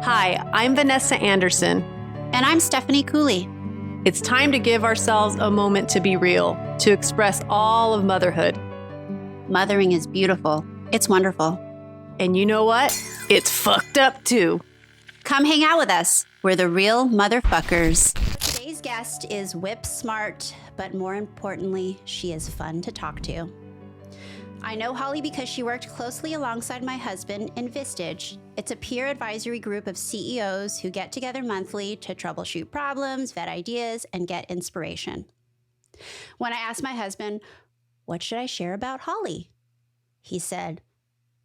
Hi, I'm Vanessa Anderson. And I'm Stephanie Cooley. It's time to give ourselves a moment to be real, to express all of motherhood. Mothering is beautiful. It's wonderful. And you know what? It's fucked up too. Come hang out with us. We're the real motherfuckers. Today's guest is whip smart, but more importantly, she is fun to talk to. I know Holly because she worked closely alongside my husband in Vistage. It's a peer advisory group of CEOs who get together monthly to troubleshoot problems, vet ideas, and get inspiration. When I asked my husband, what should I share about Holly? He said,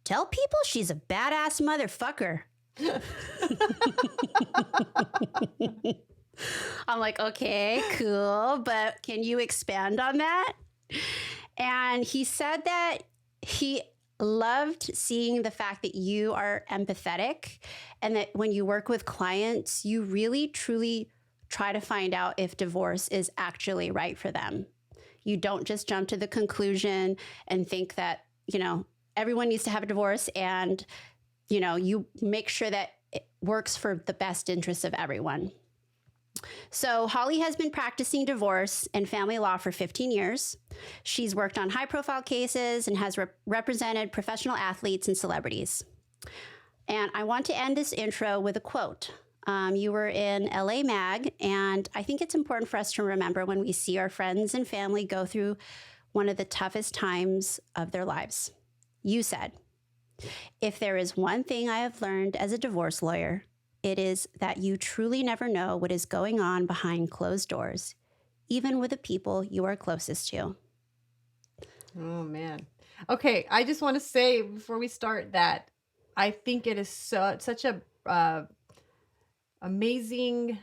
tell people she's a badass motherfucker. I'm like, okay, cool, but can you expand on that? And he said that he loved seeing the fact that you are empathetic and that when you work with clients, you really, truly try to find out if divorce is actually right for them. You don't just jump to the conclusion and think that, everyone needs to have a divorce and, you make sure that it works for the best interest of everyone. So Holly has been practicing divorce and family law for 15 years. She's worked on high-profile cases and has represented professional athletes and celebrities. And I want to end this intro with a quote. You were in LA Mag, and I think it's important for us to remember when we see our friends and family go through one of the toughest times of their lives. You said, if there is one thing I have learned as a divorce lawyer, it is that you truly never know what is going on behind closed doors, even with the people you are closest to. Oh, man. Okay, I just want to say before we start that I think it is such a amazing,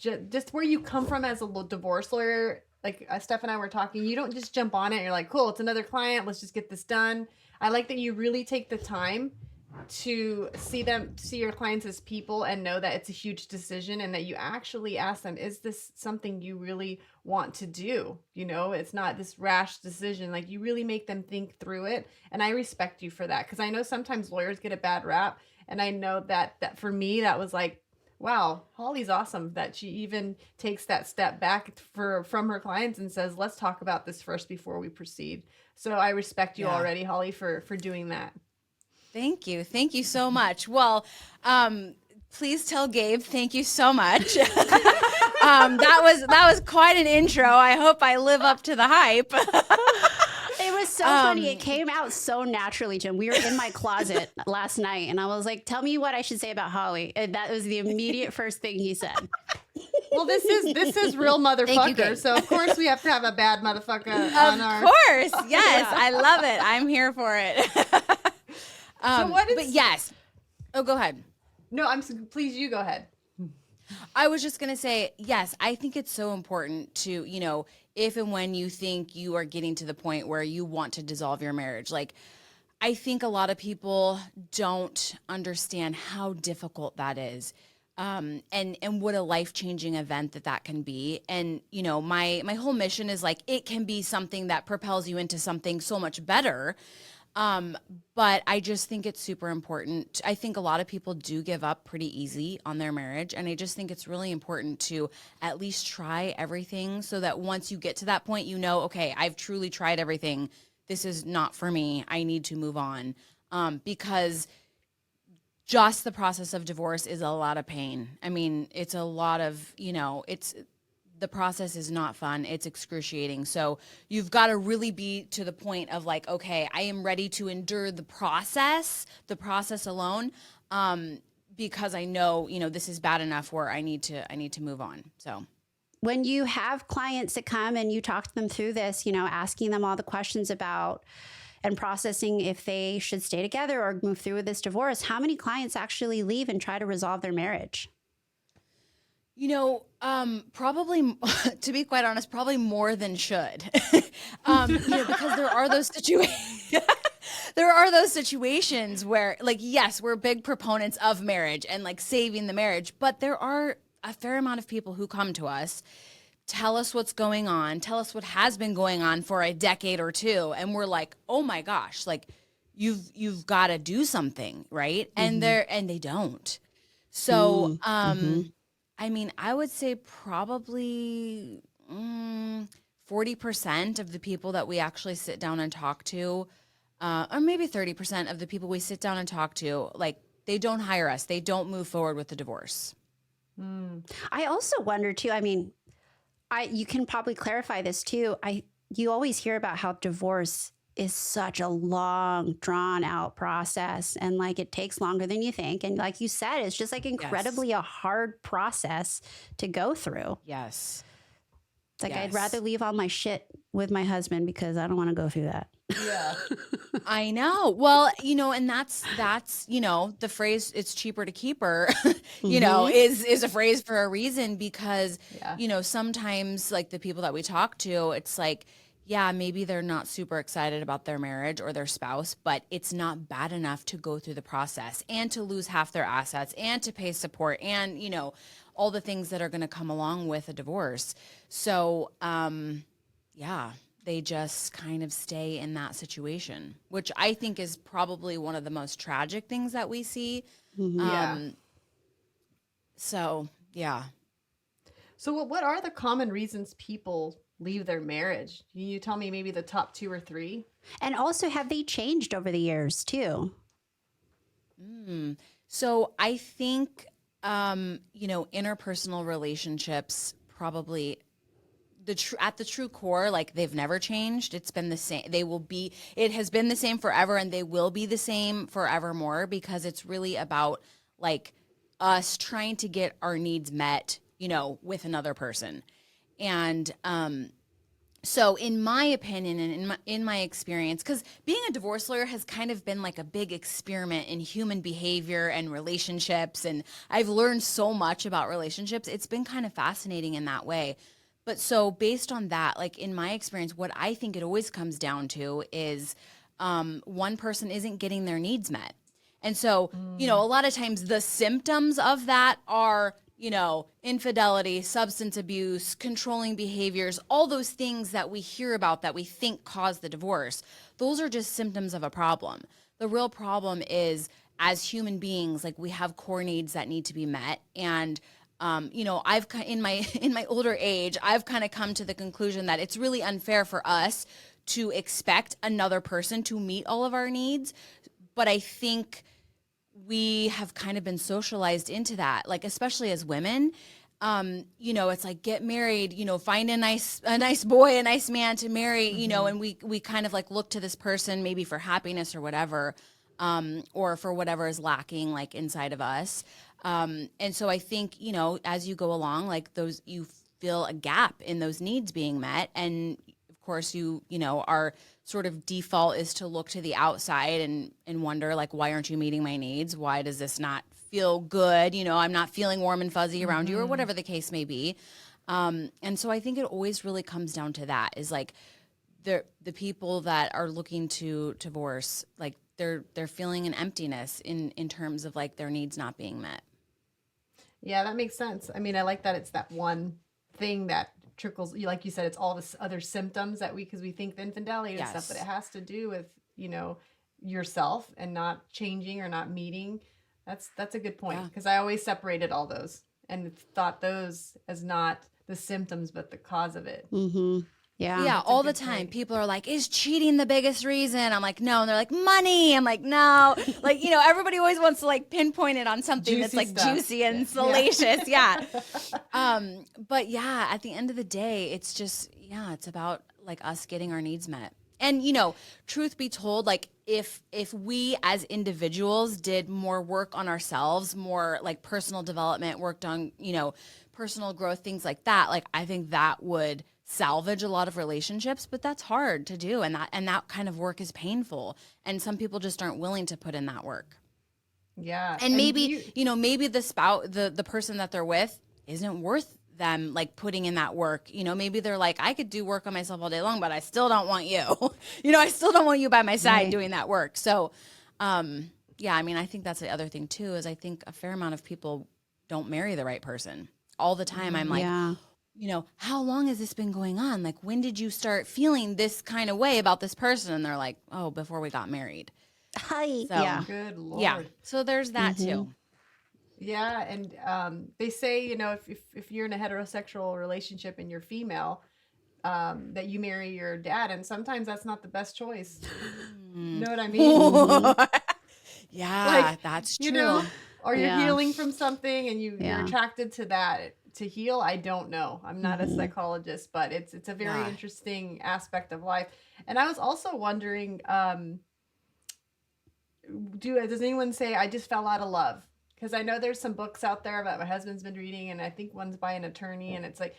just where you come from as a divorce lawyer. Like Steph and I were talking, you don't just jump on it and you're like, cool, it's another client, let's just get this done. I like that you really take the time to see your clients as people and know that it's a huge decision and that you actually ask them, is this something you really want to do? It's not this rash decision. Like, you really make them think through it. And I respect you for that, because I know sometimes lawyers get a bad rap. And I know that for me, that was like, wow, Holly's awesome that she even takes that step back from her clients and says, let's talk about this first before we proceed. So I respect you already, Holly, for doing that. Thank you. Thank you so much. Well, please tell Gabe, thank you so much. That was quite an intro. I hope I live up to the hype. It was so funny. It came out so naturally, Jim. We were in my closet last night, and I was like, tell me what I should say about Holly. And that was the immediate first thing he said. Well, this is real motherfucker. So of course we have to have a bad motherfucker on our. Of course, yes, I love it. I'm here for it. So what is? But yes. Oh, go ahead. No, please. You go ahead. I was just gonna say, yes. I think it's so important to, if and when you think you are getting to the point where you want to dissolve your marriage, like, I think a lot of people don't understand how difficult that is. And what a life-changing event that can be. And, my whole mission is like, it can be something that propels you into something so much better. But I just think it's super important. I think a lot of people do give up pretty easy on their marriage. And I just think it's really important to at least try everything so that once you get to that point, okay, I've truly tried everything. This is not for me. I need to move on. Because just the process of divorce is a lot of pain. I mean, it's a lot of, the process is not fun. It's excruciating. So you've got to really be to the point of like, okay, I am ready to endure the process alone, because I know, this is bad enough where I need to move on. So when you have clients that come and you talk to them through this, asking them all the questions about and processing if they should stay together or move through with this divorce, how many clients actually leave and try to resolve their marriage? Probably, to be quite honest, probably more than should, because there are those situations where, like, yes, we're big proponents of marriage and like saving the marriage, but there are a fair amount of people who come to us, tell us what's going on, tell us what has been going on for a decade or two, and we're like, oh my gosh, like you've got to do something, right? And they don't. So, Mm-hmm. I mean, I would say probably 40% of the people that we actually sit down and talk to, or maybe 30% of the people we sit down and talk to, like they don't hire us. They don't move forward with the divorce. I also wonder too. I mean, you can probably clarify this too. You always hear about how divorce is such a long, drawn out process, and like it takes longer than you think. And like you said, it's just like incredibly a hard process to go through. Yes. It's like Yes. I'd rather leave all my shit with my husband because I don't want to go through that. Yeah. I know. Well, and that's, the phrase "it's cheaper to keep her," is a phrase for a reason because, Yeah. Sometimes like the people that we talk to, it's like, yeah, maybe they're not super excited about their marriage or their spouse, but it's not bad enough to go through the process and to lose half their assets and to pay support and, all the things that are going to come along with a divorce. So, yeah, they just kind of stay in that situation, which I think is probably one of the most tragic things that we see. Yeah. So, yeah. So what are the common reasons people leave their marriage? Can you tell me maybe the top 2 or 3? And also, have they changed over the years too? So I think, interpersonal relationships probably at the true core, like they've never changed. It's been the same. It has been the same forever and they will be the same forevermore because it's really about like us trying to get our needs met, with another person. And, so in my opinion and in my experience, because being a divorce lawyer has kind of been like a big experiment in human behavior and relationships. And I've learned so much about relationships. It's been kind of fascinating in that way. But so based on that, like in my experience, what I think it always comes down to is one person isn't getting their needs met. And so, a lot of times the symptoms of that are, infidelity, substance abuse, controlling behaviors, all those things that we hear about that we think cause the divorce. Those are just symptoms of a problem. The real problem is as human beings, like we have core needs that need to be met. And I've in my older age, I've kind of come to the conclusion that it's really unfair for us to expect another person to meet all of our needs. But I think we have kind of been socialized into that, like especially as women. It's like get married, find a nice boy, a nice man to marry, and we kind of like look to this person maybe for happiness or whatever, or for whatever is lacking like inside of us. And so I think, as you go along, like you feel a gap in those needs being met. And of course our sort of default is to look to the outside and wonder like, why aren't you meeting my needs? Why does this not feel good? I'm not feeling warm and fuzzy around you or whatever the case may be. And so I think it always really comes down to that is like the people that are looking to divorce, like they're feeling an emptiness in terms of like their needs not being met. Yeah, that makes sense. I mean, I like that it's that one thing that trickles, like you said, it's all this other symptoms that because we think the infidelity and stuff, but it has to do with, yourself and not changing or not meeting. That's a good point because I always separated all those and thought those as not the symptoms, but the cause of it. Mm-hmm. Yeah. Yeah, all the time. Point. People are like, is cheating the biggest reason? I'm like, no. And they're like, money. I'm like, no. Like, everybody always wants to like pinpoint it on something juicy that's like stuff. Juicy and salacious. Yeah. But yeah, at the end of the day, it's just, it's about like us getting our needs met. And, truth be told, like if we as individuals did more work on ourselves, more like personal development, worked on, personal growth, things like that, like I think that would salvage a lot of relationships, but that's hard to do. And that kind of work is painful. And some people just aren't willing to put in that work. Yeah. And maybe, maybe the spouse, the person that they're with isn't worth them like putting in that work. Maybe they're like, I could do work on myself all day long, but I still don't want you. I still don't want you by my side doing that work. So, yeah, I mean, I think that's the other thing too, is I think a fair amount of people don't marry the right person. All the time I'm like, how long has this been going on? Like, when did you start feeling this kind of way about this person? And they're like, oh, before we got married. Hi. So, Yeah. Good Lord. Yeah. So there's that too. Yeah, and they say, you know, if you're in a heterosexual relationship and you're female, that you marry your dad, and sometimes that's not the best choice. You know what I mean? Yeah, Like, that's you true. know, or you're Yeah. healing from something and you're Yeah. attracted to that to heal. I don't know. I'm not a Mhm. psychologist, but it's a very Yeah. interesting aspect of life. And I was also wondering, does anyone say I just fell out of love? Because I know there's some books out there that my husband's been reading, and I think one's by an attorney, and it's like,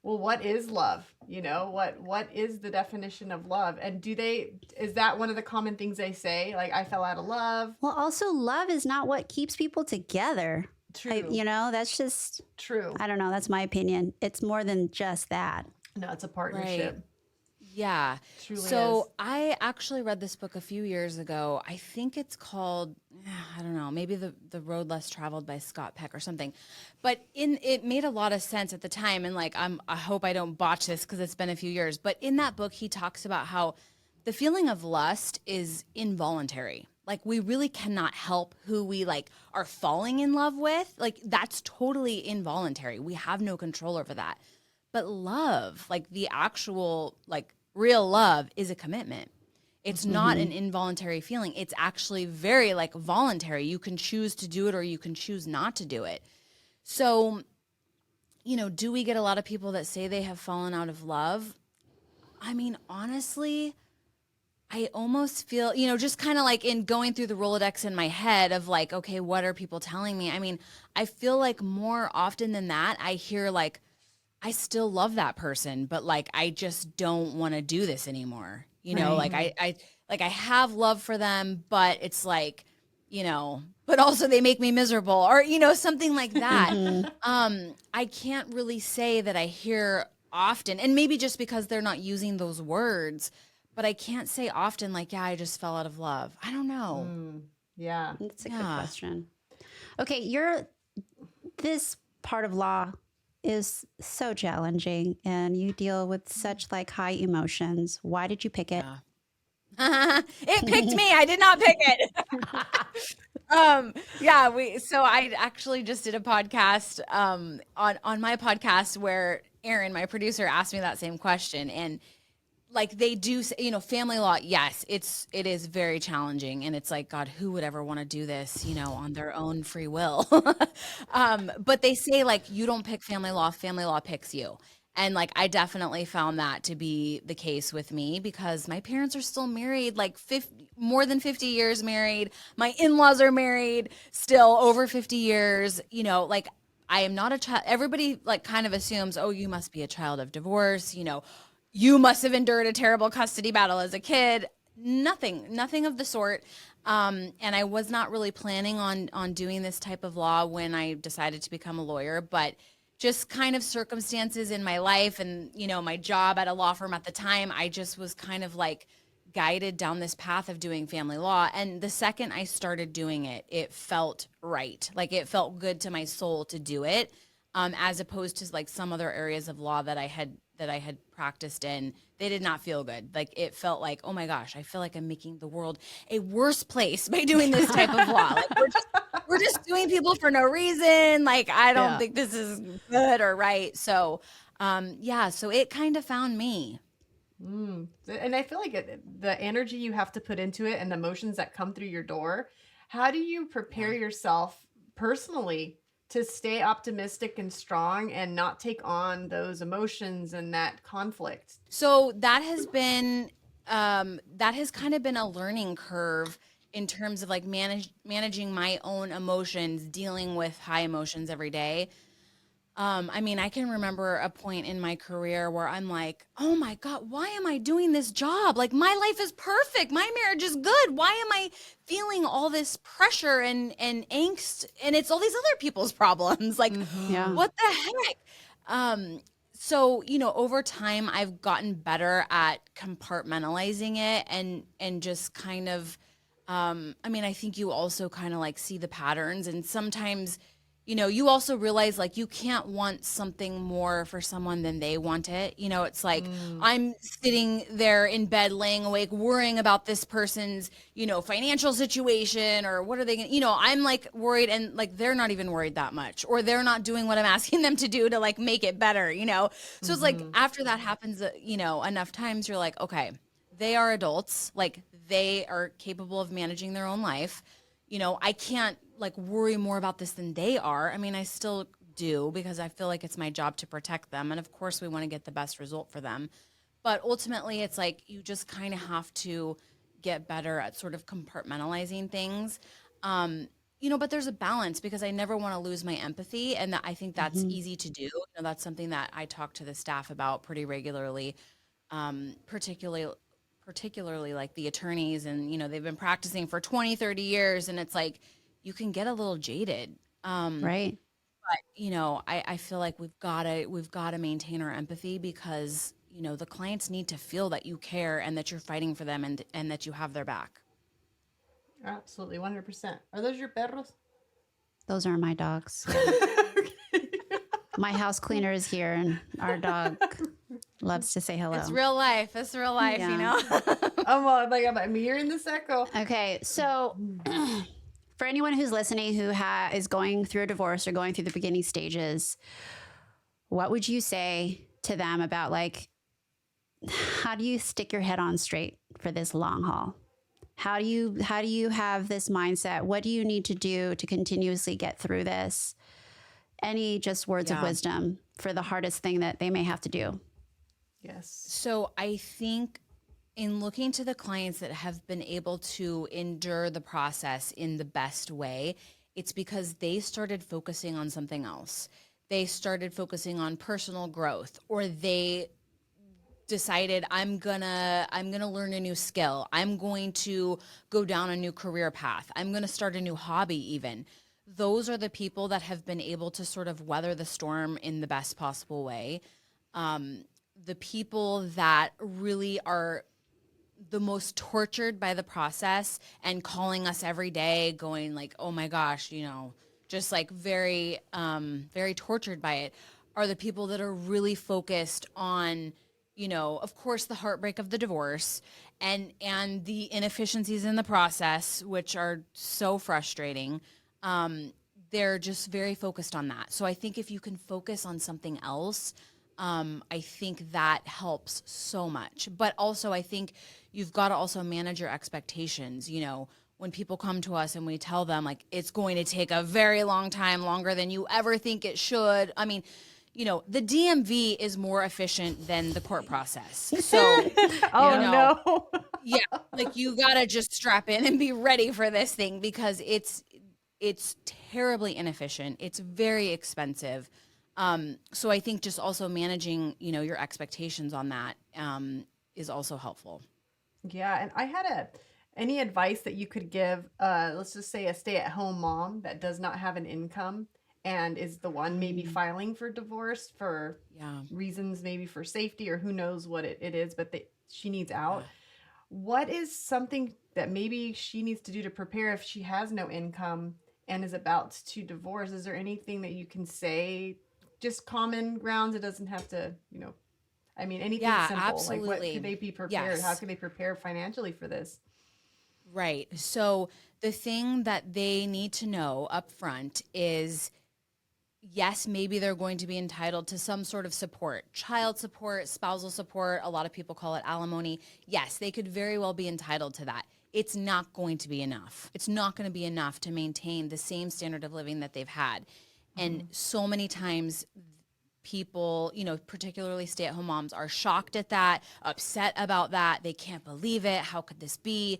well, what is love? You know, what is the definition of love? And is that one of the common things they say? Like, I fell out of love. Well, also, love is not what keeps people together. True. You know, that's just, True. I don't know. That's my opinion. It's more than just that. No, it's a partnership. Right. Yeah. Truly So is. I actually read this book a few years ago. I think it's called, I don't know, maybe the Road Less Traveled by Scott Peck or something. But it made a lot of sense at the time. And like, I hope I don't botch this because it's been a few years. But in that book, he talks about how the feeling of lust is involuntary. Like we really cannot help who we like are falling in love with. Like that's totally involuntary. We have no control over that. But love, like the actual, like real love, is a commitment. It's not an involuntary feeling. It's actually very like voluntary. You can choose to do it or you can choose not to do it. So, you know, do we get a lot of people that say they have fallen out of love? I mean, honestly, I almost feel, you know, just kind of like in going through the Rolodex in my head of like, okay, what are people telling me? I mean, I feel like more often than that, I hear like, I still love that person, but like I just don't want to do this anymore. You know, Right. like I have love for them, but it's like, you know, but also they make me miserable or you know, something like that. I can't really say that I hear often, and maybe just because they're not using those words, but I can't say often like, yeah, I just fell out of love. I don't know. Yeah. That's a good Yeah. question. Okay, this part of law is so challenging and you deal with such like high emotions. Why did you pick it? It picked me. I did not pick it. Yeah, so I actually just did a podcast on my podcast where Aaron, my producer, asked me that same question. And like they do say, you know, family law, yes, it is very challenging. And it's like, God, who would ever want to do this, you know, on their own free will? But they say like you don't pick family law picks you. And like I definitely found that to be the case with me because my parents are still married, like more than 50 years married. My in-laws are married still over 50 years, you know, like I am not a child. Everybody like kind of assumes, oh, you must be a child of divorce, you know, you must have endured a terrible custody battle as a kid. Nothing of the sort. And I was not really planning on doing this type of law when I decided to become a lawyer, but just kind of circumstances in my life and, you know, my job at a law firm at the time, I just was kind of like guided down this path of doing family law. And the second I started doing it, it felt right. Like it felt good to my soul to do it. As opposed to like some other areas of law that I had practiced in, they did not feel good. Like it felt like, oh my gosh, I feel like I'm making the world a worse place by doing this type of law. Like we're just doing people for no reason. Like I don't Yeah. think this is good or right. So, yeah, so it kind of found me. And I feel like the energy you have to put into it and the emotions that come through your door, how do you prepare yourself personally to stay optimistic and strong and not take on those emotions and that conflict? So that has kind of been a learning curve in terms of like managing my own emotions, dealing with high emotions every day. I mean, I can remember a point in my career where I'm like, oh my God, why am I doing this job? Like my life is perfect. My marriage is good. Why am I feeling all this pressure and angst? And it's all these other people's problems. Like, Yeah. what the heck? So, you know, over time I've gotten better at compartmentalizing it and just kind of, I mean, I think you also kind of like see the patterns and sometimes you know, you also realize like you can't want something more for someone than they want it. You know, it's like I'm sitting there in bed laying awake worrying about this person's, you know, financial situation or what are they going to, you know, I'm like worried and like they're not even worried that much or they're not doing what I'm asking them to do to like make it better, you know? So it's like after that happens, you know, enough times you're like, okay, they are adults, like they are capable of managing their own life. You know, I can't like worry more about this than they are. I mean, I still do because I feel like it's my job to protect them. And of course, we want to get the best result for them. But ultimately, it's like you just kind of have to get better at sort of compartmentalizing things. You know, but there's a balance because I never want to lose my empathy. And that, I think that's easy to do. You know, that's something that I talk to the staff about pretty regularly, particularly like the attorneys and, you know, they've been practicing for 20, 30 years. And it's like, you can get a little jaded. Right. But, you know, I feel like we've gotta maintain our empathy because, you know, the clients need to feel that you care and that you're fighting for them and that you have their back. Absolutely, 100%. Are those your perros? Those are my dogs. My house cleaner is here, and our dog loves to say hello. It's real life. It's real life, you know? I'm like, I'm hearing this echo. Okay, so for anyone who's listening who is going through a divorce or going through the beginning stages, what would you say to them about like, how do you stick your head on straight for this long haul? How do you have this mindset? What do you need to do to continuously get through this? Any just words of wisdom for the hardest thing that they may have to do? Yes. So I think in looking to the clients that have been able to endure the process in the best way, it's because they started focusing on something else. They started focusing on personal growth, or they decided I'm gonna learn a new skill. I'm going to go down a new career path. I'm gonna start a new hobby even. Those are the people that have been able to sort of weather the storm in the best possible way. The people that really are the most tortured by the process and calling us every day going like, oh my gosh, you know, just like very, very tortured by it are the people that are really focused on, you know, of course, the heartbreak of the divorce and the inefficiencies in the process, which are so frustrating. They're just very focused on that. So I think if you can focus on something else, I think that helps so much. But also, I think you've got to also manage your expectations. You know, when people come to us and we tell them like it's going to take a very long time, longer than you ever think it should. I mean, you know, the DMV is more efficient than the court process. So, No. yeah, like you gotta just strap in and be ready for this thing because it's terribly inefficient. It's very expensive. So I think just also managing, you know, your expectations on that is also helpful. Yeah, and I had any advice that you could give, let's just say a stay-at-home mom that does not have an income and is the one maybe filing for divorce for reasons, maybe for safety or who knows what it is, but she needs out. Yeah. What is something that maybe she needs to do to prepare if she has no income and is about to divorce? Is there anything that you can say? Just common grounds. It doesn't have to, you know, I mean, anything simple. Absolutely. Like what could they be prepared? Yes. How can they prepare financially for this? Right. So the thing that they need to know up front is, yes, maybe they're going to be entitled to some sort of support, child support, spousal support. A lot of people call it alimony. Yes, they could very well be entitled to that. It's not going to be enough. It's not going to be enough to maintain the same standard of living that they've had. And so many times people, you know, particularly stay-at-home moms are shocked at that, upset about that. They can't believe it. How could this be?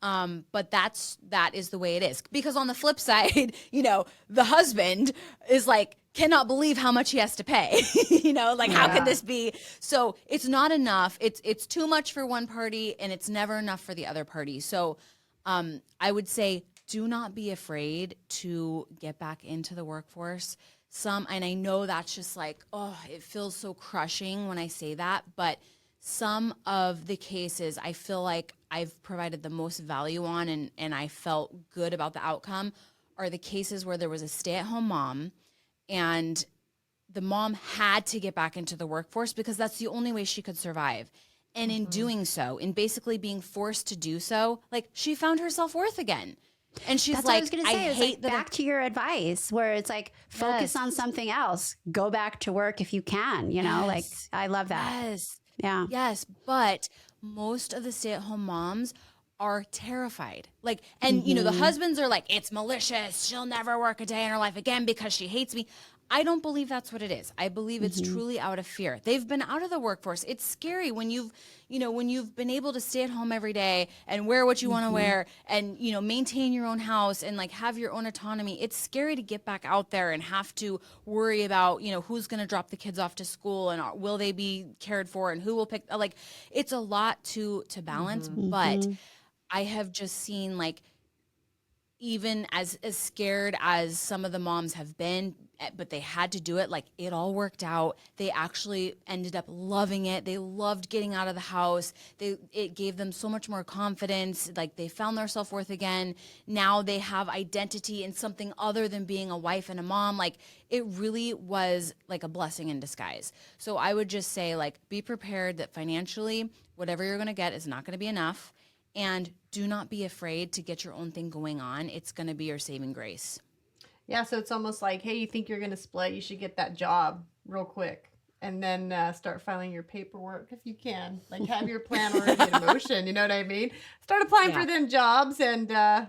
But that is the way it is. Because on the flip side, you know, the husband is like, cannot believe how much he has to pay. You know, like how could this be? So it's not enough. It's too much for one party and it's never enough for the other party. So I would say do not be afraid to get back into the workforce. And I know that's just like, oh, it feels so crushing when I say that, but some of the cases I feel like I've provided the most value on and I felt good about the outcome are the cases where there was a stay-at-home mom and the mom had to get back into the workforce because that's the only way she could survive. And in doing so, in basically being forced to do so, like she found her self-worth again. And she's That's like, what I was going to say. It's hate like that. back to your advice where it's like, focus Yes. on something else. Go back to work if you can, you know, like Yes. I love that. Yes. Yeah. Yes. But most of the stay-at-home moms are terrified. Like, and you know, the husbands are like, it's malicious. She'll never work a day in her life again because she hates me. I don't believe that's what it is. I believe it's truly out of fear. They've been out of the workforce. It's scary when when you've been able to stay at home every day and wear what you want to wear and, maintain your own house and like have your own autonomy. It's scary to get back out there and have to worry about, who's going to drop the kids off to school and will they be cared for and who will pick, like, it's a lot to balance, but I have just seen like, even as scared as some of the moms have been, but they had to do it, like it all worked out. They actually ended up loving it. They loved getting out of the house. It gave them so much more confidence. Like they found their self-worth again. Now they have identity in something other than being a wife and a mom. Like it really was like a blessing in disguise. So I would just say like, be prepared that financially, whatever you're going to get is not going to be enough. And do not be afraid to get your own thing going on. It's going to be your saving grace. Yeah, so it's almost like, hey, you think you're going to split, you should get that job real quick. And then start filing your paperwork if you can. Like have your plan already in motion, you know what I mean? Start applying for them jobs and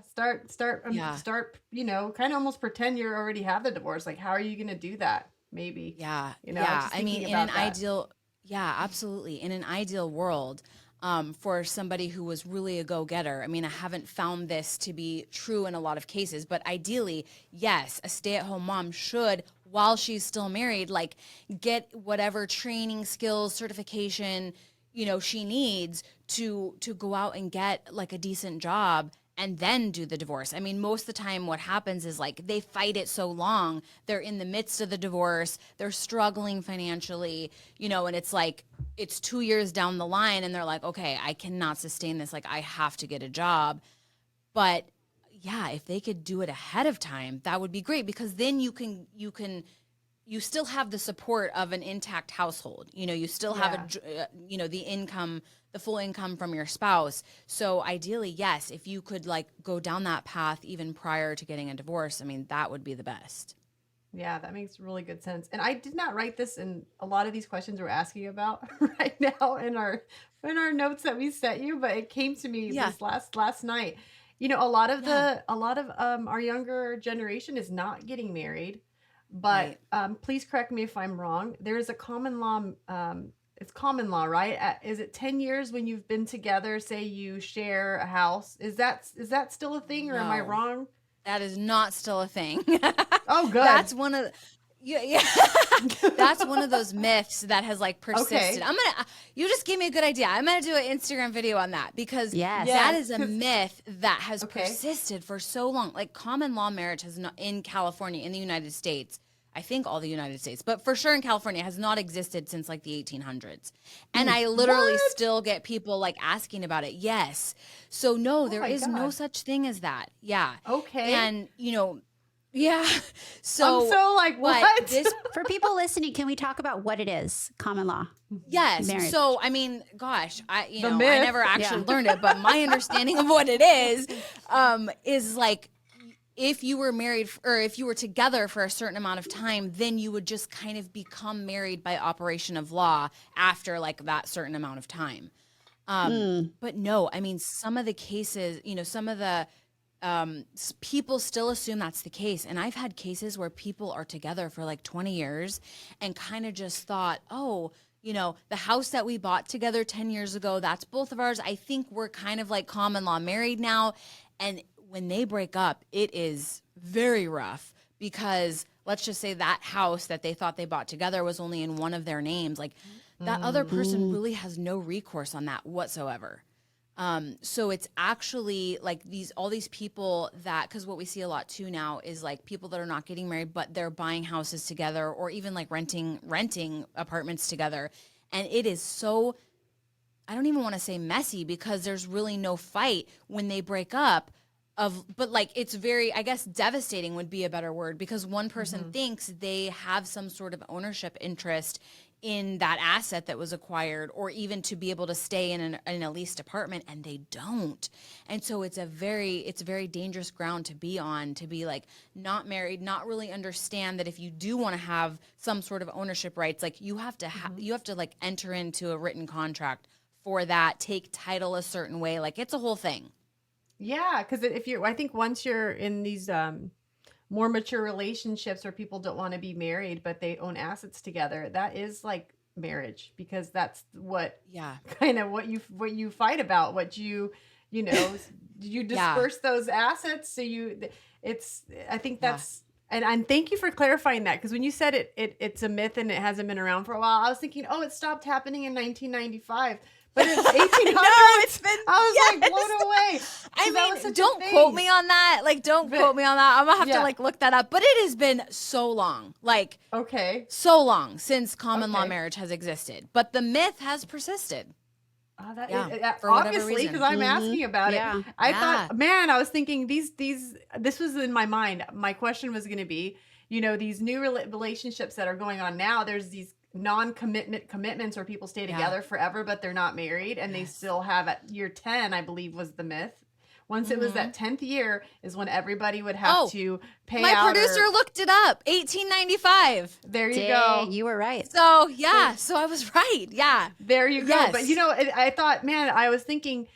start, kind of almost pretend you already have the divorce. Like how are you going to do that? Maybe. Yeah. Just I mean, thinking in about an that. ideal, absolutely. In an ideal world, for somebody who was really a go-getter. I mean, I haven't found this to be true in a lot of cases, but ideally, yes, a stay-at-home mom should, while she's still married, like get whatever training, skills, certification, she needs to go out and get like a decent job and then do the divorce. I mean, most of the time what happens is like they fight it so long, they're in the midst of the divorce, they're struggling financially, and it's like, it's 2 years down the line and they're like, okay, I cannot sustain this. Like I have to get a job. But yeah, if they could do it ahead of time, that would be great because then you still have the support of an intact household. You still have the income, the full income from your spouse. So ideally, yes, if you could like go down that path even prior to getting a divorce, I mean, that would be the best. Yeah, that makes really good sense. And I did not write this in a lot of these questions we're asking about right now in our notes that we sent you, but it came to me this last night. A lot of our younger generation is not getting married, but please correct me if I'm wrong. There is a common law. It's common law, right? Is it 10 years when you've been together? Say you share a house. Is that still a thing, or am I wrong? That is not still a thing. Oh, good. That's one of that's one of those myths that has like persisted. Okay. You just gave me a good idea. I'm gonna do an Instagram video on that because that is a myth that has persisted for so long. Like common law marriage has not in California, in the United States. I think all the United States, but for sure in California has not existed since like the 1800s. And I literally still get people like asking about it. Yes. So no, there is no such thing as that. Yeah. Okay. And So I'm so like, what? For people listening, can we talk about what it is? Common law. Yes. Marriage. So, I mean, gosh, I myth. never actually learned it, but my understanding of what it is like, if you were married or if you were together for a certain amount of time, then you would just kind of become married by operation of law after like that certain amount of time. But no, I mean, some of the cases, some of the people still assume that's the case. And I've had cases where people are together for like 20 years and kind of just thought, oh, the house that we bought together 10 years ago, that's both of ours. I think we're kind of like common law married now. And when they break up, it is very rough because let's just say that house that they thought they bought together was only in one of their names. Like that other person really has no recourse on that whatsoever. So it's actually like all these people that, because what we see a lot too now is like people that are not getting married, but they're buying houses together or even like renting apartments together. And it is so, I don't even want to say messy because there's really no fight when they break up. but like it's very, I guess devastating would be a better word, because one person thinks they have some sort of ownership interest in that asset that was acquired, or even to be able to stay in a leased apartment, and they don't. And so it's a very dangerous ground to be on, to be like not married, not really understand that if you do want to have some sort of ownership rights, like you have to you have to like enter into a written contract for that, take title a certain way, like it's a whole thing. Yeah, because I think once you're in these more mature relationships where people don't want to be married, but they own assets together, that is like marriage, because that's what kind of what you fight about, what you disperse those assets. So I think that's, and thank you for clarifying that, because when you said it's a myth and it hasn't been around for a while, I was thinking, oh, it stopped happening in 1995. But it's 1800s. No, it's been. I was like blown away. I mean, don't quote me on that. Like, quote me on that. I'm gonna have to like look that up. But it has been so long, like so long since common law marriage has existed. But the myth has persisted. Oh, for obviously, because I'm asking about it. I thought, man, I was thinking this was in my mind. My question was going to be, these new relationships that are going on now, there's these commitments where people stay together forever, but they're not married, and they still have at year 10, I believe was the myth. Once it was that 10th year is when everybody would have to pay out. My producer looked it up. 1895. There you go. You were right. So so I was right. Yeah. There you go. But I thought, man, I was thinking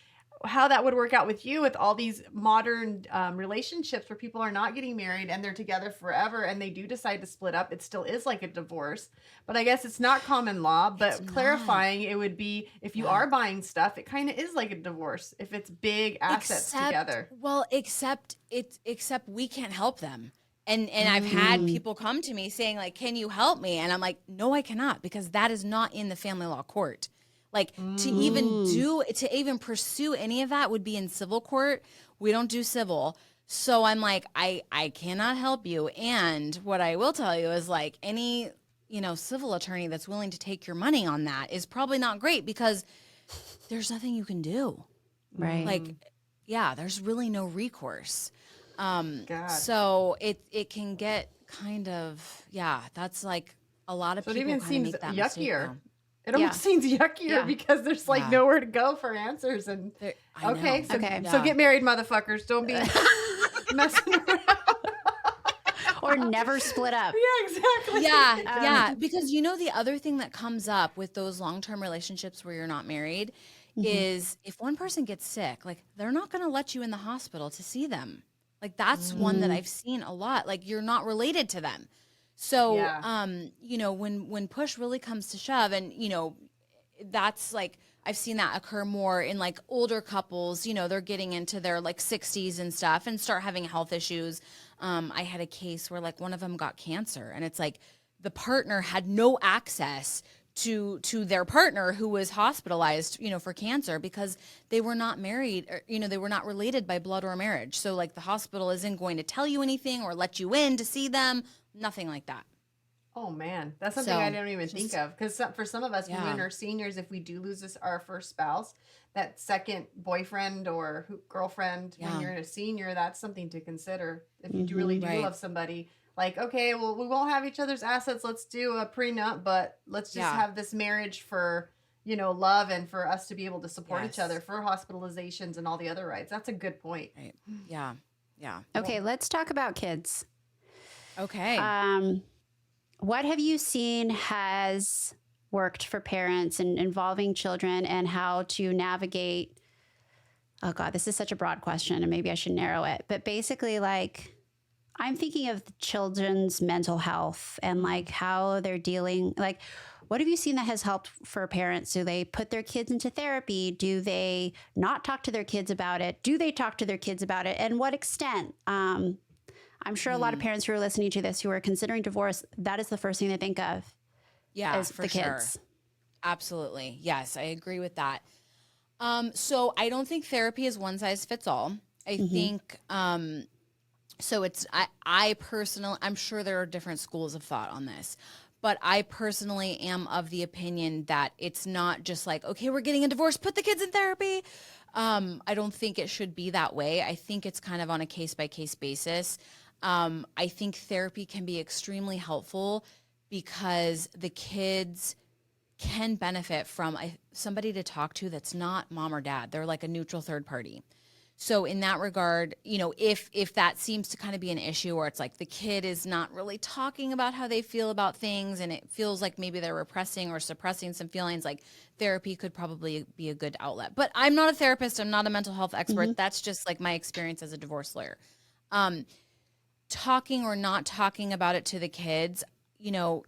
how that would work out with you, with all these modern relationships where people are not getting married and they're together forever, and they do decide to split up. It still is like a divorce, but I guess it's not common law. But clarifying, it would be if you are buying stuff, it kind of is like a divorce if it's big assets together. Well, except we can't help them. And I've had people come to me saying like, "Can you help me?" And I'm like, "No, I cannot, because that is not in the family law court." Like to even pursue any of that would be in civil court. We don't do civil. So I'm like, I cannot help you. And what I will tell you is like any, civil attorney that's willing to take your money on that is probably not great, because there's nothing you can do. Right. Like, there's really no recourse. So it can get kind of, that's like a lot of people. It even seems yuckier. It almost seems yuckier because there's like nowhere to go for answers. And so get married, motherfuckers. Don't be messing around. Or never split up. Yeah, exactly. Because the other thing that comes up with those long-term relationships where you're not married is if one person gets sick, like they're not going to let you in the hospital to see them. Like that's one that I've seen a lot. Like you're not related to them. So, when push really comes to shove, and, that's like, I've seen that occur more in like older couples, they're getting into their like 60s and stuff and start having health issues. I had a case where like one of them got cancer, and it's like the partner had no access to their partner who was hospitalized, for cancer, because they were not married, or, they were not related by blood or marriage. So like the hospital isn't going to tell you anything or let you in to see them. Nothing like that. Oh man, that's something I don't even think of, because for some of us, when we're seniors, if we do lose our first spouse, that second boyfriend or girlfriend, when you're a senior, that's something to consider. If you really do love somebody, like, okay, well, we won't have each other's assets. Let's do a prenup, but let's just have this marriage for, love, and for us to be able to support each other for hospitalizations and all the other rights. That's a good point. Right. Yeah. Yeah. Okay, let's talk about kids. Okay. What have you seen has worked for parents and involving children, and how to navigate? Oh God, this is such a broad question, and maybe I should narrow it. But basically, like, I'm thinking of the children's mental health and like how they're dealing. Like, what have you seen that has helped for parents? Do they put their kids into therapy? Do they not talk to their kids about it? Do they talk to their kids about it? And what extent? I'm sure a lot of parents who are listening to this who are considering divorce, that is the first thing they think of. Yeah, is for the sure. kids. Absolutely. Yes, I agree with that. So I don't think therapy is one size fits all. I think, so it's, I personally, I'm sure there are different schools of thought on this, but I personally am of the opinion that it's not just like, okay, we're getting a divorce, put the kids in therapy. I don't think it should be that way. I think it's kind of on a case by case basis. I think therapy can be extremely helpful because the kids can benefit from somebody to talk to that's not mom or dad. They're like a neutral third party. So in that regard, if that seems to kind of be an issue where it's like the kid is not really talking about how they feel about things and it feels like maybe they're repressing or suppressing some feelings, like therapy could probably be a good outlet. But I'm not a therapist. I'm not a mental health expert. That's just like my experience as a divorce lawyer. Talking or not talking about it to the kids,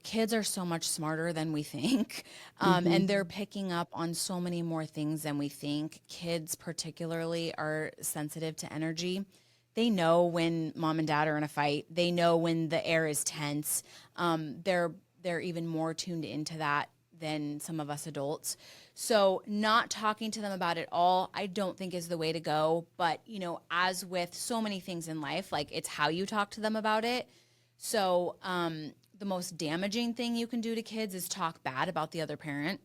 kids are so much smarter than we think. And they're picking up on so many more things than we think. Kids particularly are sensitive to energy. They know when mom and dad are in a fight. They know when the air is tense. They're even more tuned into that than some of us adults. So not talking to them about it all, I don't think is the way to go. But, as with so many things in life, like it's how you talk to them about it. So, the most damaging thing you can do to kids is talk bad about the other parent.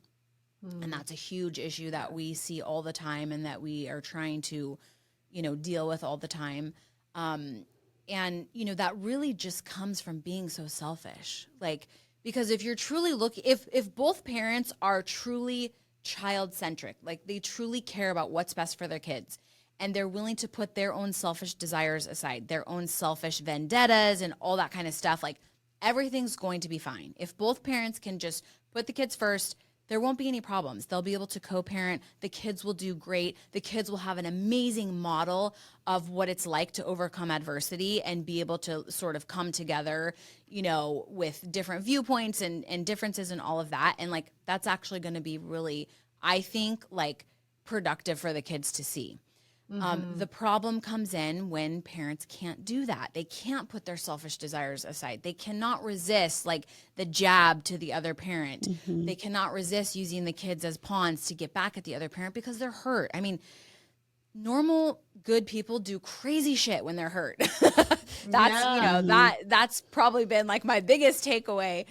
And that's a huge issue that we see all the time and that we are trying to, deal with all the time. And, that really just comes from being so selfish. Like, because if you're truly if both parents are truly child centric, like they truly care about what's best for their kids, and they're willing to put their own selfish desires aside, their own selfish vendettas and all that kind of stuff, like everything's going to be fine. If both parents can just put the kids first, there won't be any problems. They'll be able to co-parent. The kids will do great. The kids will have an amazing model of what it's like to overcome adversity and be able to sort of come together, with different viewpoints and differences and all of that. And like, that's actually going to be really, I think, like productive for the kids to see. The problem comes in when parents can't do that. They can't put their selfish desires aside. They cannot resist like the jab to the other parent. They cannot resist using the kids as pawns to get back at the other parent because they're hurt. I mean, normal good people do crazy shit when they're hurt. That's probably been like my biggest takeaway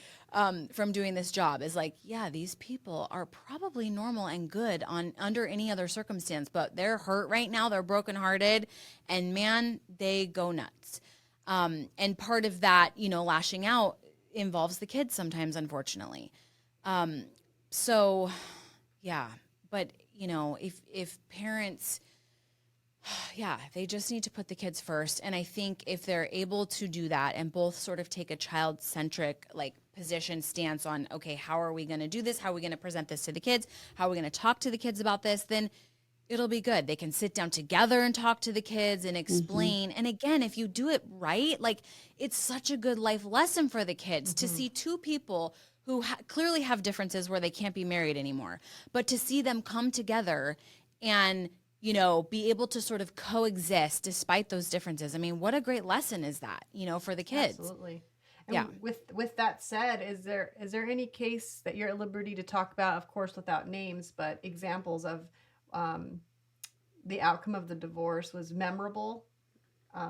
from doing this job is like, yeah, these people are probably normal and good under any other circumstance, but they're hurt right now. They're brokenhearted, and man, they go nuts. And part of that, lashing out involves the kids sometimes, unfortunately. So yeah, but if parents, yeah, they just need to put the kids first. And I think if they're able to do that and both sort of take a child-centric position stance on, okay, how are we going to do this? How are we going to present this to the kids? How are we going to talk to the kids about this? Then it'll be good. They can sit down together and talk to the kids and explain. And again, if you do it right, it's such a good life lesson for the kids to see two people who clearly have differences where they can't be married anymore, but to see them come together and be able to sort of coexist despite those differences. I mean, what a great lesson is that, for the kids. Absolutely. And with that said, is there any case that you're at liberty to talk about, of course, without names, but examples of the outcome of the divorce was memorable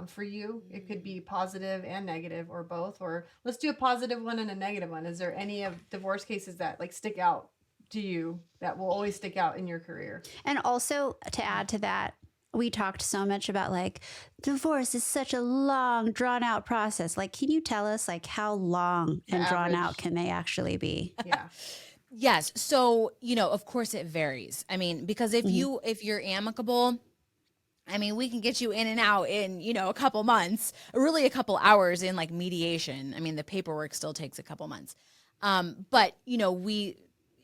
for you? It could be positive and negative or both, or let's do a positive one and a negative one. Is there any of divorce cases that stick out to you that will always stick out in your career? And also to add to that, we talked so much about divorce is such a long drawn out process. Can you tell us how long and drawn out can they actually be? Yeah. Yes. So, of course it varies. I mean, because if you're amicable, I mean, we can get you in and out in, a couple months, really a couple hours in mediation. I mean, the paperwork still takes a couple months. But, we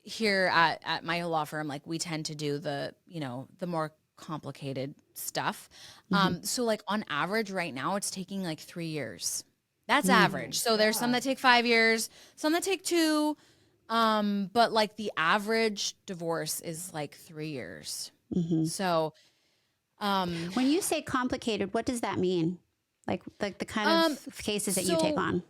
here at my law firm, we tend to do the more complicated stuff. So on average right now, it's taking 3 years. That's average. So there's some that take 5 years, some that take 2. But the average divorce is 3 years. So, when you say complicated, what does that mean? The kind of cases that you take on?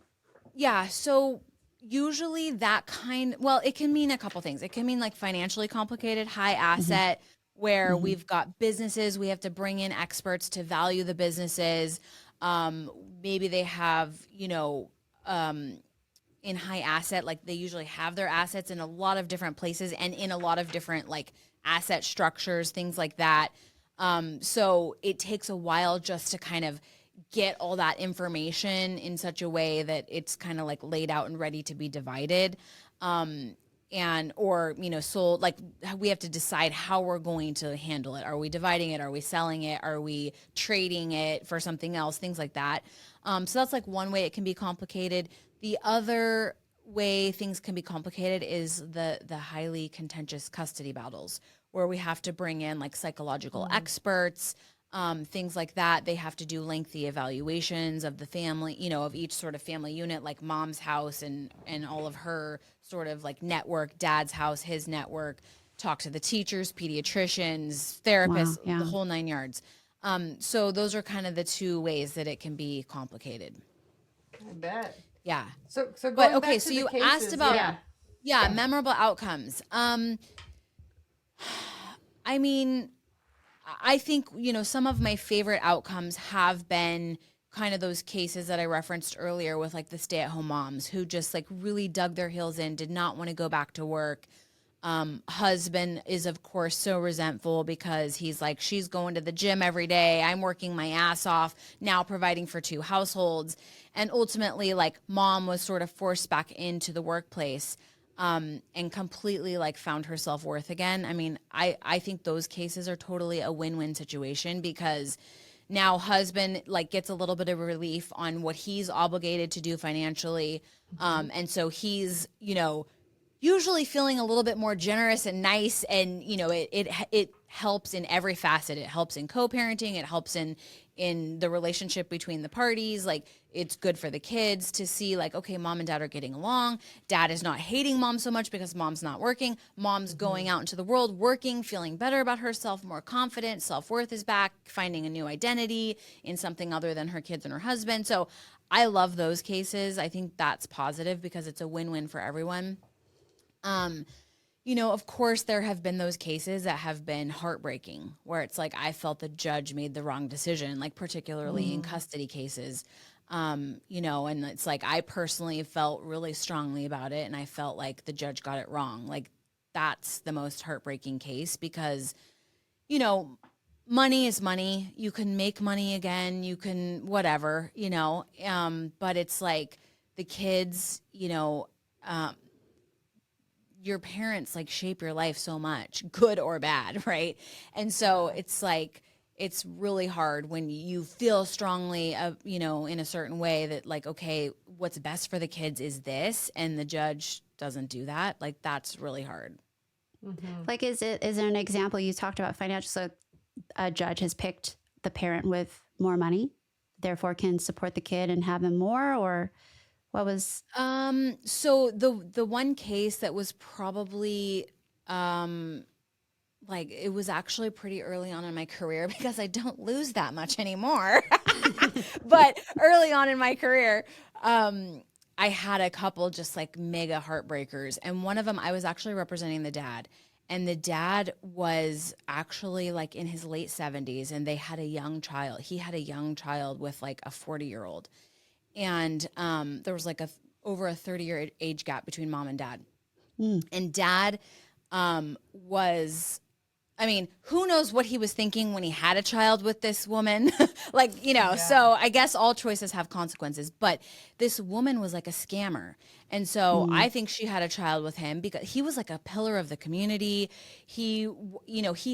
Yeah. So usually it can mean a couple things. It can mean financially complicated, high asset, where we've got businesses, we have to bring in experts to value the businesses. Maybe they have, in high asset, they usually have their assets in a lot of different places and in a lot of different asset structures, things like that. So it takes a while just to kind of get all that information in such a way that it's kind of like laid out and ready to be divided. And or sold. Like, we have to decide how we're going to handle it. Are we dividing it? Are we selling it? Are we trading it for something else? Things like that. So that's like one way it can be complicated. The other way things can be complicated is the highly contentious custody battles, where we have to bring in like psychological experts, things like that. They have to do lengthy evaluations of the family, of each sort of family unit, like mom's house and all of her sort of like network, dad's house, his network, talk to the teachers, pediatricians, therapists, Wow, yeah. the whole 9 yards. So those are kind of the two ways that it can be complicated. I bet. Yeah. So going But back okay, to so the you cases, asked about yeah. memorable outcomes. I mean, I think, some of my favorite outcomes have been kind of those cases that I referenced earlier with like the stay-at-home moms who just like really dug their heels in, did not want to go back to work. Husband is of course so resentful because he's like, she's going to the gym every day. I'm working my ass off now, providing for 2 households. And ultimately like mom was sort of forced back into the workplace, and completely like found her self-worth again. I mean, I think those cases are totally a win-win situation because now husband like gets a little bit of relief on what he's obligated to do financially. And so he's, usually feeling a little bit more generous and nice. And, it helps in every facet. It helps in co-parenting. It helps in the relationship between the parties. Like, it's good for the kids to see like, okay, mom and dad are getting along. Dad is not hating mom so much because mom's not working. Mom's going out into the world, working, feeling better about herself, more confident, self-worth is back, finding a new identity in something other than her kids and her husband. So I love those cases. I think that's positive because it's a win-win for everyone. Of course, there have been those cases that have been heartbreaking where it's like, I felt the judge made the wrong decision, like particularly in custody cases. And it's like, I personally felt really strongly about it. And I felt like the judge got it wrong. Like, that's the most heartbreaking case because, money is money. You can make money again. You can whatever, but it's like the kids, your parents like shape your life so much, good or bad, right? And so it's like, it's really hard when you feel strongly, in a certain way that like, okay, what's best for the kids is this, and the judge doesn't do that. Like, that's really hard. Like, is there an example you talked about financial? So a judge has picked the parent with more money, therefore can support the kid and have them more, or what was? So the one case that was probably, like, it was actually pretty early on in my career because I don't lose that much anymore. But early on in my career, I had a couple just like mega heartbreakers. And one of them, I was actually representing the dad. And the dad was actually like in his late 70s and they had a young child. He had a young child with like a 40-year-old. And there was like over a 30-year age gap between mom and dad. And dad was, I mean, who knows what he was thinking when he had a child with this woman? So I guess all choices have consequences. But this woman was like a scammer. And so I think she had a child with him because he was like a pillar of the community. He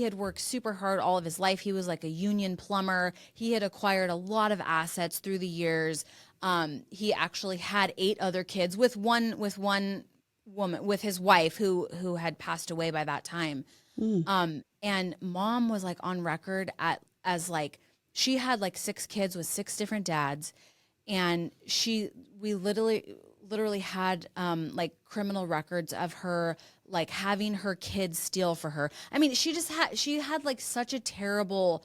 had worked super hard all of his life. He was like a union plumber. He had acquired a lot of assets through the years. He actually had 8 other kids with one woman, with his wife who had passed away by that time. And mom was like on record as like, she had like 6 kids with 6 different dads. And we literally had, like criminal records of her, like having her kids steal for her. I mean, she had like such a terrible,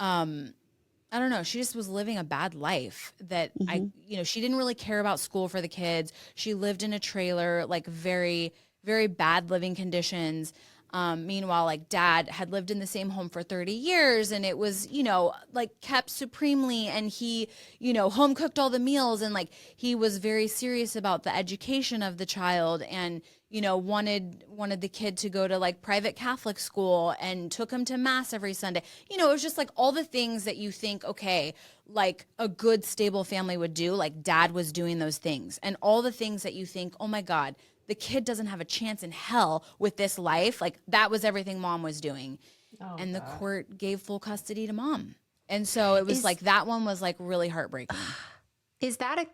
I don't know. She just was living a bad life that she didn't really care about school for the kids. She lived in a trailer, like very, very bad living conditions. Meanwhile, like dad had lived in the same home for 30 years and it was, like kept supremely, and he, home cooked all the meals, and like he was very serious about the education of the child. And, wanted the kid to go to like private Catholic school and took him to mass every Sunday. It was just like all the things that you think, okay, like a good stable family would do, like dad was doing those things. And all the things that you think, oh my God, the kid doesn't have a chance in hell with this life. Like that was everything mom was doing. Oh, and the God. court gave full custody to mom. And so it was like, that one was like really heartbreaking. Is that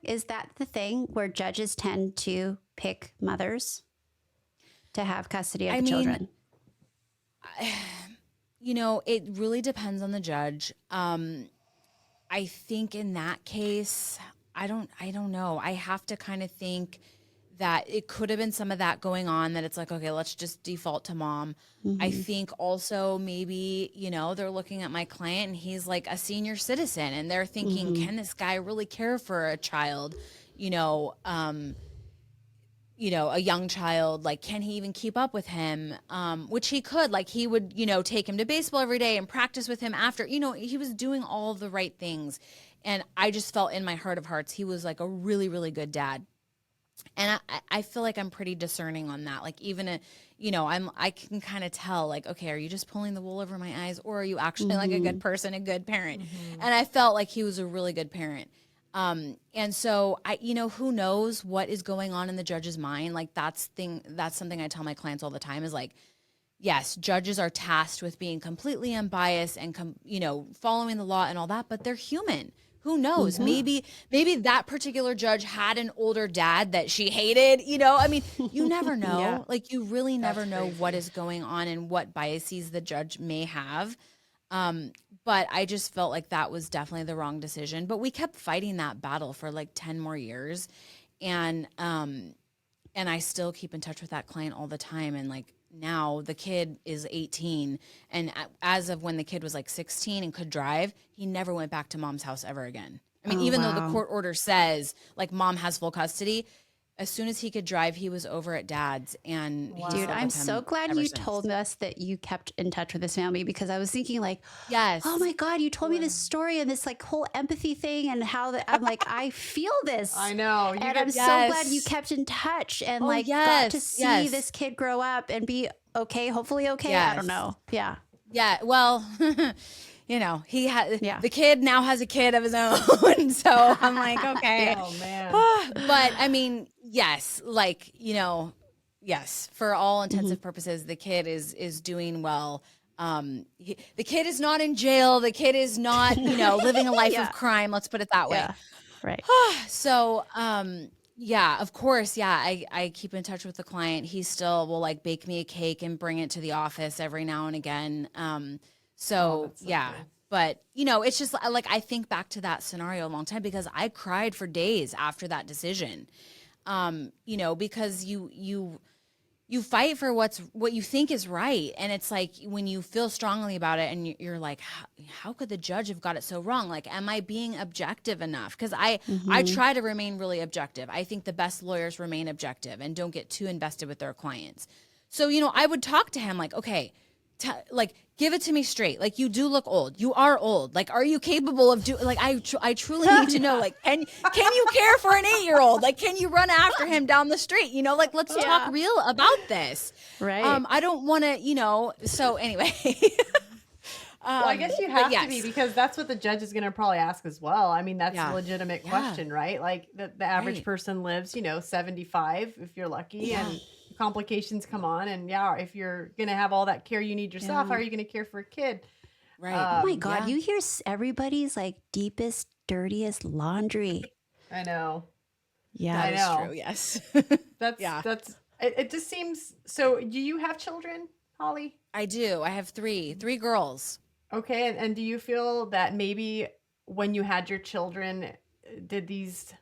the thing where judges tend to pick mothers to have custody of the children? It really depends on the judge. I think in that case, I don't know. I have to kind of think that it could have been some of that going on, that it's like, okay, let's just default to mom. Mm-hmm. I think also maybe, they're looking at my client and he's like a senior citizen and they're thinking, can this guy really care for a child? A young child, like, can he even keep up with him? Which he could, like, he would, take him to baseball every day and practice with him after, he was doing all of the right things. And I just felt in my heart of hearts, he was like a really, really good dad. And I feel like I'm pretty discerning on that. Like even, I can kind of tell like, okay, are you just pulling the wool over my eyes or are you actually like a good person, a good parent? Mm-hmm. And I felt like he was a really good parent. And so who knows what is going on in the judge's mind? Like that's something I tell my clients all the time is like, yes, judges are tasked with being completely unbiased and, following the law and all that, but they're human. Who knows? Mm-hmm. Maybe that particular judge had an older dad that she hated, you never know. Yeah. Like you really never know what is going on and what biases the judge may have. But I just felt like that was definitely the wrong decision, but we kept fighting that battle for like 10 more years. And I still keep in touch with that client all the time. And like, now the kid is 18 and as of when the kid was like 16 and could drive, he never went back to mom's house ever again. I mean, even though the court order says like mom has full custody, as soon as he could drive, he was over at dad's. And dude, I'm so glad you told us that you kept in touch with this family because I was thinking like, yes, oh my God, you told me this story and this like whole empathy thing and how I'm like, I feel this. I know. And I'm so glad you kept in touch and got to see this kid grow up and be okay, hopefully okay. Yes. I don't know. Yeah. Yeah. Well, he had the kid now has a kid of his own. So I'm like, okay. Oh man. But I mean, yes, like, yes, for all intensive purposes, the kid is doing well. The kid is not in jail. The kid is not, living a life of crime. Let's put it that way. Yeah. Right. So, of course. Yeah. I keep in touch with the client. He still will like bake me a cake and bring it to the office every now and again. So yeah, cool. But it's just like, I think back to that scenario a long time because I cried for days after that decision. Because you fight for what you think is right. And it's like, when you feel strongly about it and you're like, how could the judge have got it so wrong? Like, am I being objective enough? Cause I try to remain really objective. I think the best lawyers remain objective and don't get too invested with their clients. So, I would talk to him like, okay, give it to me straight. Like, you do look old. You are old. Like, are you capable of doing, like, I truly need to know, like, can you care for an 8-year-old? Like, can you run after him down the street? Like, let's talk real about this. Right. I don't want to, so anyway. Well, I guess you have to be because that's what the judge is going to probably ask as well. I mean, that's a legitimate question, right? Like the average person lives, 75 if you're lucky and complications come on. And if you're going to have all that care you need yourself, how are you going to care for a kid? Right. Oh my God. You hear everybody's like deepest, dirtiest laundry. I know. Yeah. I know. True. Yes. It just seems, so do you have children, Holly? I do. I have three girls. Okay. And do you feel that maybe when you had your children, did these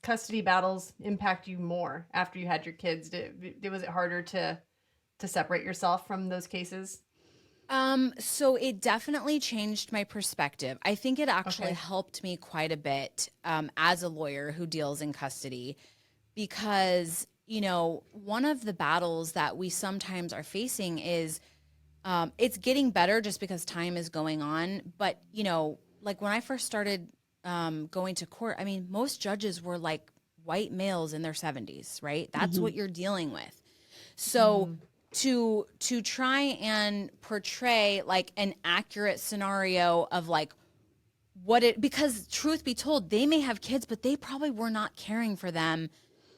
custody battles impact you more after you had your kids? Was it harder to separate yourself from those cases? So it definitely changed my perspective. I think it actually helped me quite a bit, as a lawyer who deals in custody, because, one of the battles that we sometimes are facing is, it's getting better just because time is going on. But, like when I first started, going to court, I mean, most judges were like white males in their 70s, right? That's what you're dealing with. So to try and portray like an accurate scenario of like because truth be told, they may have kids, but they probably were not caring for them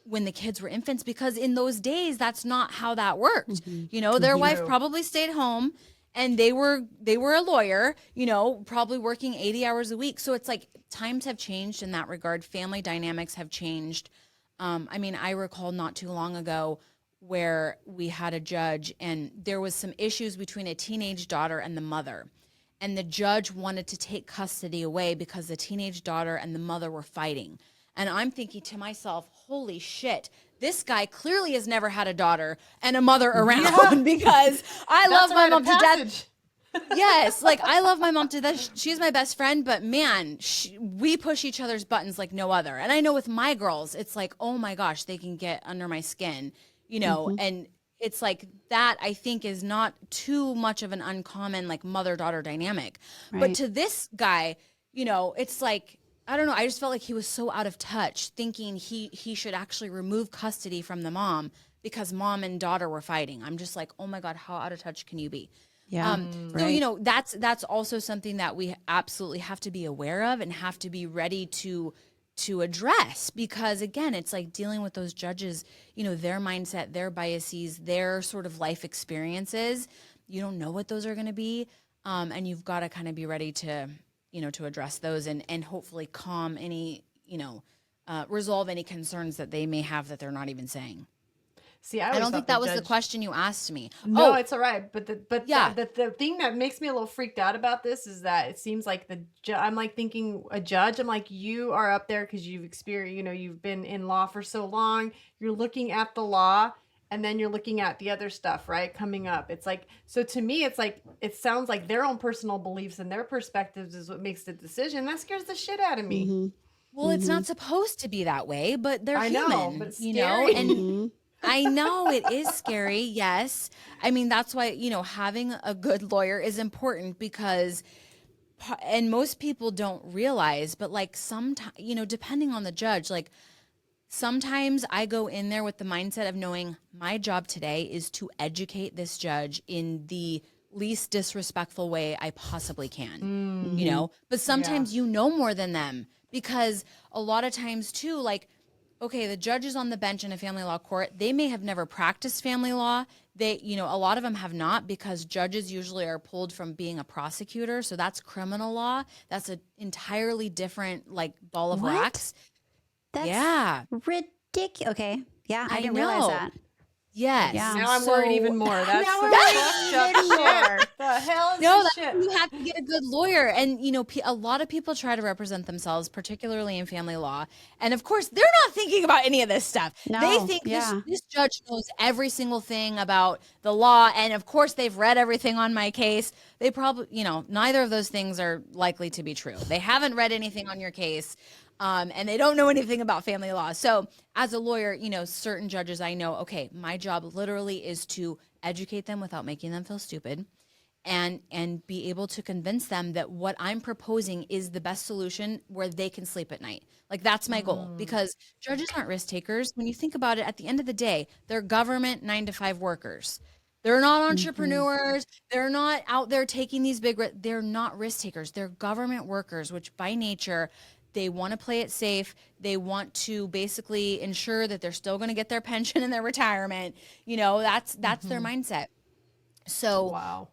when the kids were infants, because in those days, that's not how that worked. You know, their wife probably stayed home and they were a lawyer, you know, probably working 80 hours a week. So it's like times have changed in that regard. Family dynamics have changed. I mean, I recall not too long ago where we had a judge and there was some issues between a teenage daughter and the mother. And the judge wanted to take custody away because the teenage daughter and the mother were fighting. And I'm thinking to myself, holy shit, this guy clearly has never had a daughter and a mother around because I love my mom to death. Yes, like I love my mom to death. She's my best friend, but man, we push each other's buttons like no other. And I know with my girls, it's like, oh my gosh, they can get under my skin, you know, and it's like that I think is not too much of an uncommon like mother-daughter dynamic. Right. But to this guy, you know, it's like, I don't know. I just felt like he was so out of touch, thinking he should actually remove custody from the mom because mom and daughter were fighting. I'm just like, oh my God, how out of touch can you be? Yeah. So, you know, that's also something that we absolutely have to be aware of and have to be ready to address, because again, it's like dealing with those judges, you know, their mindset, their biases, their sort of life experiences. You don't know what those are going to be. And you've got to kind of be ready to, you know, to address those and hopefully calm any, you know, resolve any concerns that they may have that they're not even saying. See, I don't think that was the question you asked me. No, it's all right. But yeah. the thing that makes me a little freaked out about this is that it seems like I'm like thinking a judge. I'm like, you are up there because you've experienced, you know, you've been in law for so long. You're looking at the law and then you're looking at the other stuff, right? Coming up. It's like, so to me, it's like, it sounds like their own personal beliefs and their perspectives is what makes the decision. That scares the shit out of me. Well, it's not supposed to be that way, but they're I human, know, but it's you know, scary. and I know it is scary. Yes. I mean, that's why, you know, having a good lawyer is important because, and most people don't realize, but like sometimes, you know, depending on the judge, like sometimes I go in there with the mindset of knowing my job today is to educate this judge in the least disrespectful way I possibly can, you know, but sometimes you know more than them, because a lot of times too, like, okay, the judges on the bench in a family law court, they may have never practiced family law. They, you know, a lot of them have not, because judges usually are pulled from being a prosecutor. So that's criminal law. That's an entirely different like ball of wax. That's ridiculous. Okay. Yeah, I didn't realize that. Yes. Yeah. Now I'm worried even more. That's Now some we're fucked up worried more. shit. The hell is No, this that's shit? why you have to get a good lawyer. And, you know, a lot of people try to represent themselves, particularly in family law. And of course, they're not thinking about any of this stuff. No, They think this judge knows every single thing about the law. And of course, they've read everything on my case. They probably, you know, neither of those things are likely to be true. They haven't read anything on your case. And they don't know anything about family law. So as a lawyer, you know, certain judges I know, okay, my job literally is to educate them without making them feel stupid and be able to convince them that what I'm proposing is the best solution where they can sleep at night. Like that's my goal, because judges aren't risk takers. When you think about it, at the end of the day, they're government 9-to-5 workers. They're not entrepreneurs. They're not out there taking these big risks. They're not risk takers. They're government workers, which by nature, they want to play it safe. They want to basically ensure that they're still going to get their pension and their retirement. You know, that's their mindset. So,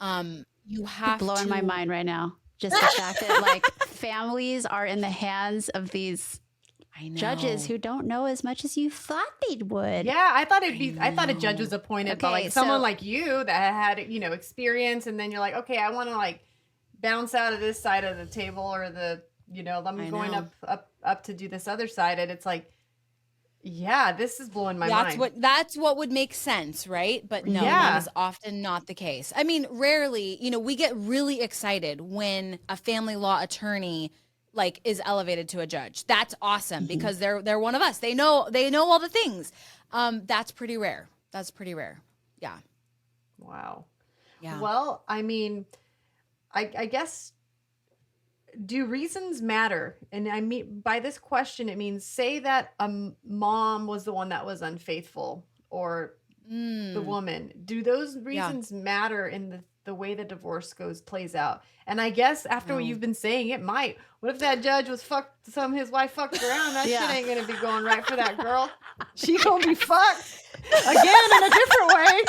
you have blowing to my mind right now. Just the fact that like families are in the hands of these judges who don't know as much as you thought they would. Yeah, I thought I thought a judge was appointed by like someone like you that had, you know, experience, and then you're like, okay, I want to like bounce out of this side of the table or the, you know, I'm going up to do this other side, and it's like, yeah, this is blowing my mind. That's what would make sense, right? But no, that is often not the case. I mean, rarely, you know, we get really excited when a family law attorney like is elevated to a judge. That's awesome because they're one of us. They know all the things. That's pretty rare. Yeah. Wow. Yeah. Well, I mean, I guess do reasons matter? And I mean, by this question, it means say that a mom was the one that was unfaithful, or the woman. Do those reasons matter in the way the divorce plays out? And I guess after what you've been saying, it might. What if that judge was his wife fucked around? That shit ain't gonna be going right for that girl. She gonna be fucked again in a different way.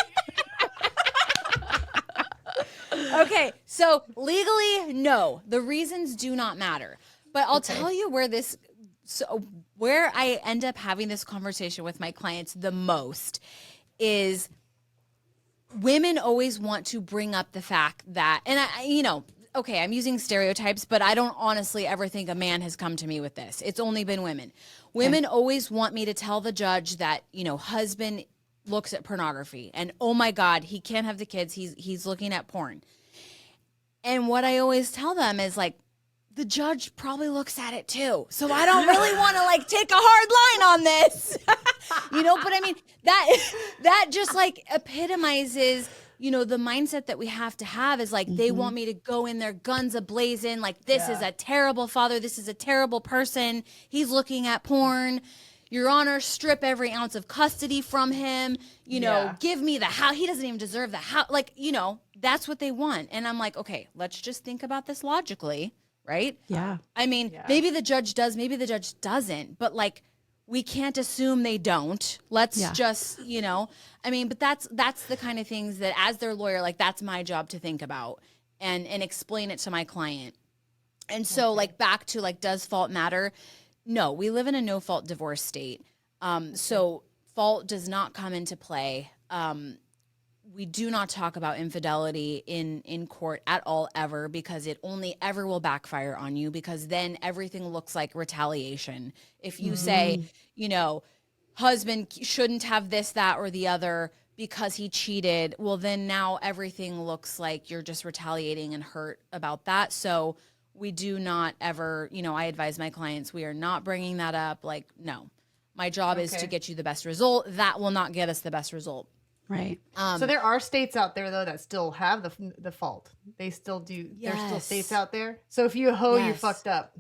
Okay, so legally, no, the reasons do not matter. But I'll tell you where I end up having this conversation with my clients the most is women always want to bring up the fact that, and I'm using stereotypes, but I don't honestly ever think a man has come to me with this. It's only been women. Women always want me to tell the judge that, husband looks at pornography and, oh my God, he can't have the kids. He's looking at porn. And what I always tell them is like, the judge probably looks at it too. So I don't really want to take a hard line on this, but I mean, that just epitomizes, the mindset that we have to have is they want me to go in there guns a-blazing. This is a terrible father. This is a terrible person. He's looking at porn. Your Honor, strip every ounce of custody from him. Give me the house. He doesn't even deserve the house. That's what they want. And I'm like, okay, let's just think about this logically, right? Yeah. I mean, maybe the judge does, maybe the judge doesn't, but we can't assume they don't. Let's just, but that's the kind of things that as their lawyer, that's my job to think about and explain it to my client. And so back to does fault matter? No, we live in a no-fault divorce state. So fault does not come into play. We do not talk about infidelity in court at all ever, because it only ever will backfire on you, because then everything looks like retaliation. If you say, husband shouldn't have this, that, or the other because he cheated, well, then now everything looks like you're just retaliating and hurt about that. So we do not ever, I advise my clients, we are not bringing that up. No, my job is to get you the best result. That will not get us the best result. Right. So there are states out there, though, that still have the fault. They still do. Yes. There's still states out there. So if you a hoe, you fucked up.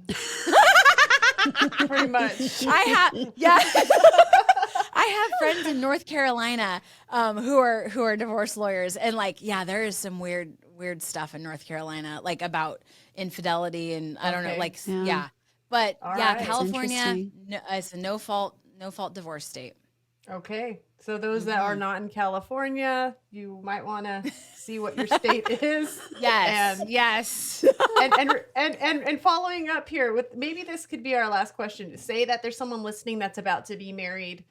Pretty much. I have friends in North Carolina who are divorce lawyers, and there is some weird stuff in North Carolina, about infidelity, and I don't know, But right. California, it's a no fault divorce state. Okay. So those that are not in California, you might want to see what your state is. Yes. And following up here with, maybe this could be our last question. Say that there's someone listening that's about to be married.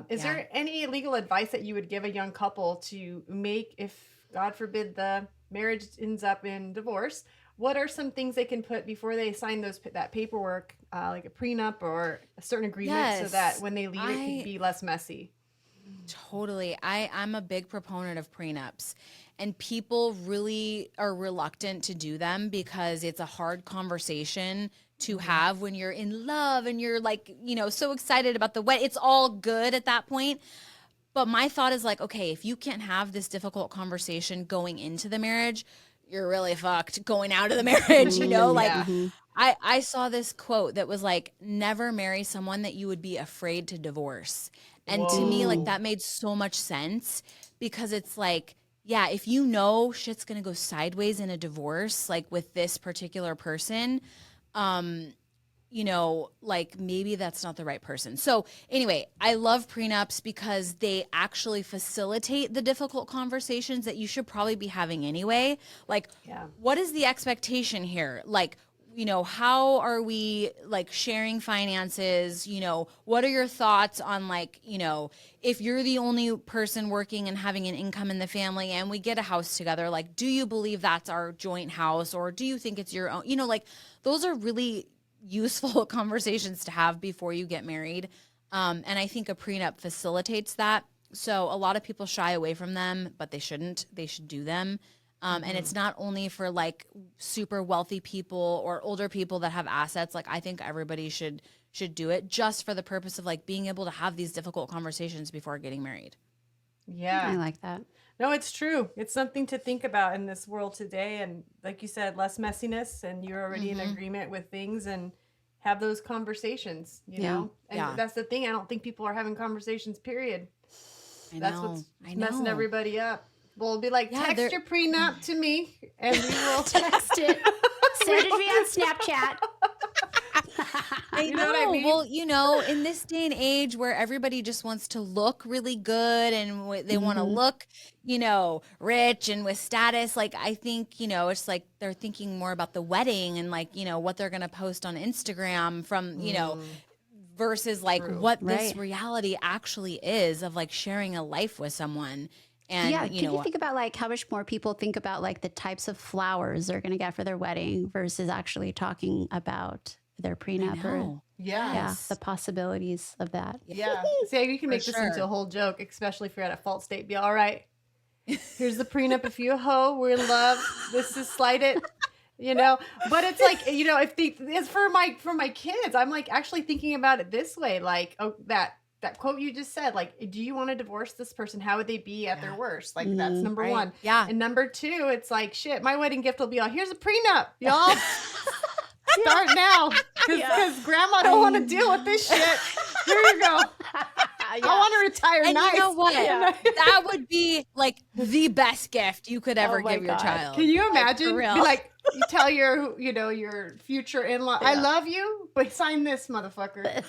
Is there any legal advice that you would give a young couple to make, if God forbid the marriage ends up in divorce? What are some things they can put before they sign that paperwork, like a prenup or a certain agreement, so that when they leave it can be less messy? Totally. I'm a big proponent of prenups, and people really are reluctant to do them because it's a hard conversation to have when you're in love and you're so excited about the wedding. It's all good at that point. But my thought is okay, if you can't have this difficult conversation going into the marriage, you're really fucked going out of the marriage, I saw this quote that was never marry someone that you would be afraid to divorce. And to me, that made so much sense, because it's if you know shit's going to go sideways in a divorce, with this particular person, maybe that's not the right person. So anyway, I love prenups because they actually facilitate the difficult conversations that you should probably be having anyway. What is the expectation here? How are we sharing finances? What are your thoughts on if you're the only person working and having an income in the family and we get a house together, do you believe that's our joint house, or do you think it's your own? Those are really useful conversations to have before you get married. And I think a prenup facilitates that. So a lot of people shy away from them, but they shouldn't. They should do them. And it's not only for super wealthy people or older people that have assets. I think everybody should do it, just for the purpose of being able to have these difficult conversations before getting married. Yeah. I like that. No, it's true. It's something to think about in this world today. And like you said, less messiness, and you're already in agreement with things, and have those conversations, you know? And that's the thing. I don't think people are having conversations, period. That's what's messing everybody up. We'll be like, text your prenup to me, and we will Text it. Send it to me on Snapchat. I know. What I mean? Well, you know, in this day and age where everybody just wants to look really good and they want to look, you know, rich and with status, like I think, you know, it's like they're thinking more about the wedding and like, you know, what they're going to post on Instagram from, you know, versus like what this reality actually is of like sharing a life with someone. And Can you think about like how much more people think about like the types of flowers they're going to get for their wedding versus actually talking about their prenup or the possibilities of that. Yeah. See, you can make this into a whole joke, especially if you're at a false date. Be all right. Here's the prenup. If you a hoe, we're in love. This is slide it. You know, but it's like, you know, it's for my kids. I'm like actually thinking about it this way, like, oh, that quote you just said, like, do you want to divorce this person? How would they be at their worst? Like, that's number one. Yeah. And number two, it's like, shit, my wedding gift will be all, here's a prenup, y'all. Start now. Because grandma don't want to deal with this shit. Here you go. I want to retire and nice. You know what? That would be like the best gift you could ever give your child. Can you imagine? Be like, you tell your future in-law, I love you, but sign this, motherfucker.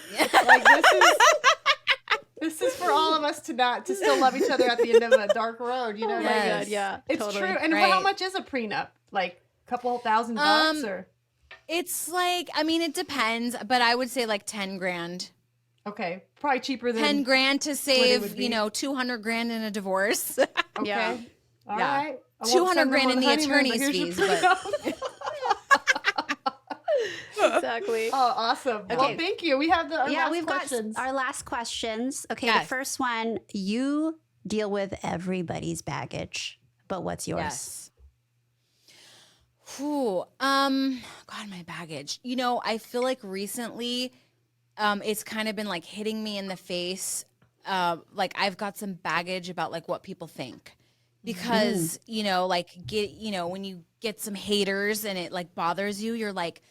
Like, this is for all of us to still love each other at the end of a dark road. You know what I mean? Yeah, it's totally. true. And how much is a prenup? Like a couple $1,000 or? It's like, I mean, it depends, but I would say like 10 grand. Okay. Probably cheaper than 10 grand to save, you know, 200 grand in a divorce. Okay. All right. 200 grand in the attorney's fees. But... Exactly. Oh, awesome. Okay. Well, thank you. We have we've got our last questions. Okay. The first one, you deal with everybody's baggage, but what's yours? Yes. God, my baggage. You know, I feel like recently, it's kind of been like hitting me in the face. Like I've got some baggage about like what people think, because you know, like when you get some haters and it like bothers you, you're like,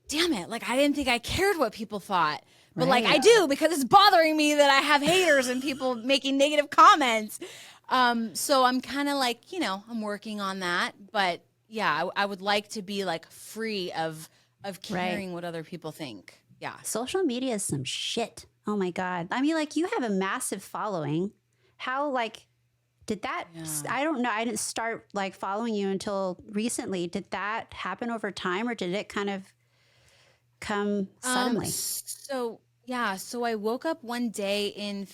damn it, like I didn't think I cared what people thought, but like I do, because it's bothering me that I have haters and people making negative comments. So I'm kind of like, you know, I'm working on that, but yeah, I would like to be like free of caring what other people think. Yeah. Social media is some shit. Oh my God. I mean, like you have a massive following. How like did that, I don't know. I didn't start like following you until recently. Did that happen over time, or did it kind of come suddenly? So I woke up one day in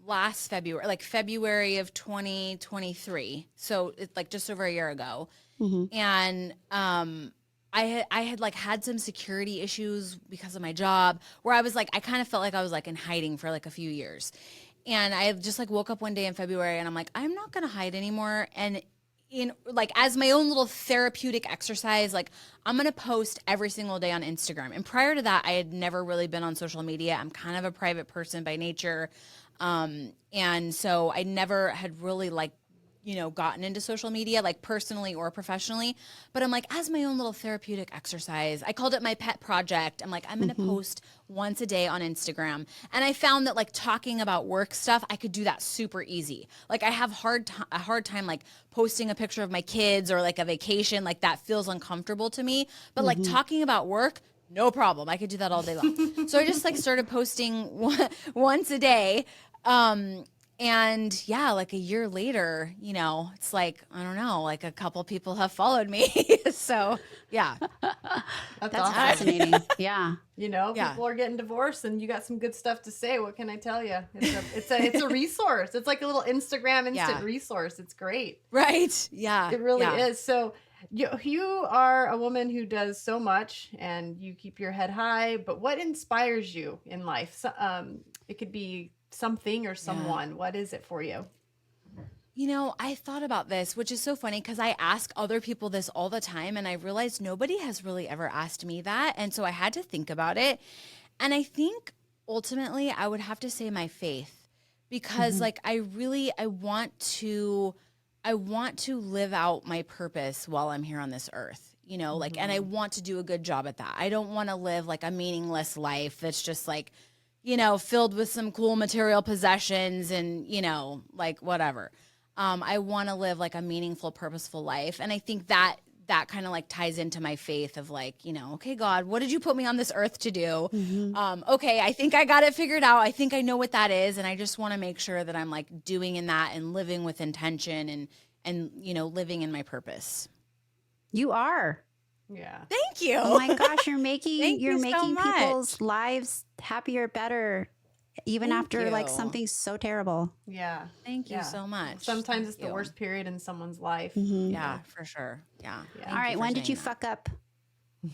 last February, like February of 2023. So it's like just over a year ago. And I had like had some security issues because of my job, where I was like, I kind of felt like I was like in hiding for like a few years. And I just like woke up one day in February and I'm like, I'm not going to hide anymore. And in like as my own little therapeutic exercise, like I'm going to post every single day on Instagram. And prior to that, I had never really been on social media. I'm kind of a private person by nature. And so I never had really like, you know, gotten into social media, like personally or professionally. But I'm like, as my own little therapeutic exercise, I called it my pet project. I'm like, I'm going to post once a day on Instagram. And I found that like talking about work stuff, I could do that super easy. Like I have a hard time like posting a picture of my kids or like a vacation, like that feels uncomfortable to me. But like talking about work, no problem. I could do that all day long. So I just like started posting once a day. And yeah, like a year later, you know, it's like, I don't know, like a couple people have followed me. So yeah. That's awesome. Fascinating. Yeah. You know, people are getting divorced and you got some good stuff to say. What can I tell you? It's a resource. It's like a little Instagram instant resource. It's great. Right. Yeah. It really is. So you are a woman who does so much and you keep your head high, but what inspires you in life? So, it could be something or someone. What is it for you? You know, I thought about this, which is so funny because I ask other people this all the time and I realized nobody has really ever asked me that. And so I had to think about it. And I think ultimately I would have to say my faith, because like I want to live out my purpose while I'm here on this earth, you know, like, and I want to do a good job at that. I don't want to live like a meaningless life that's just like, you know, filled with some cool material possessions and, you know, like whatever. I want to live like a meaningful, purposeful life. And I think that kind of like ties into my faith of like, you know, okay, God, what did you put me on this earth to do? Okay, I think I got it figured out. I think I know what that is. And I just want to make sure that I'm like doing in that and living with intention and, you know, living in my purpose. You are. Yeah. Thank you. Oh my gosh, you're making Thank you so much. people's lives happier, better, even Thank after like you. something so terrible. Yeah. Thank you so much. Sometimes it's Thank the you. worst period in someone's life. Yeah, for sure. Yeah. Yeah. All right, when did you fuck up?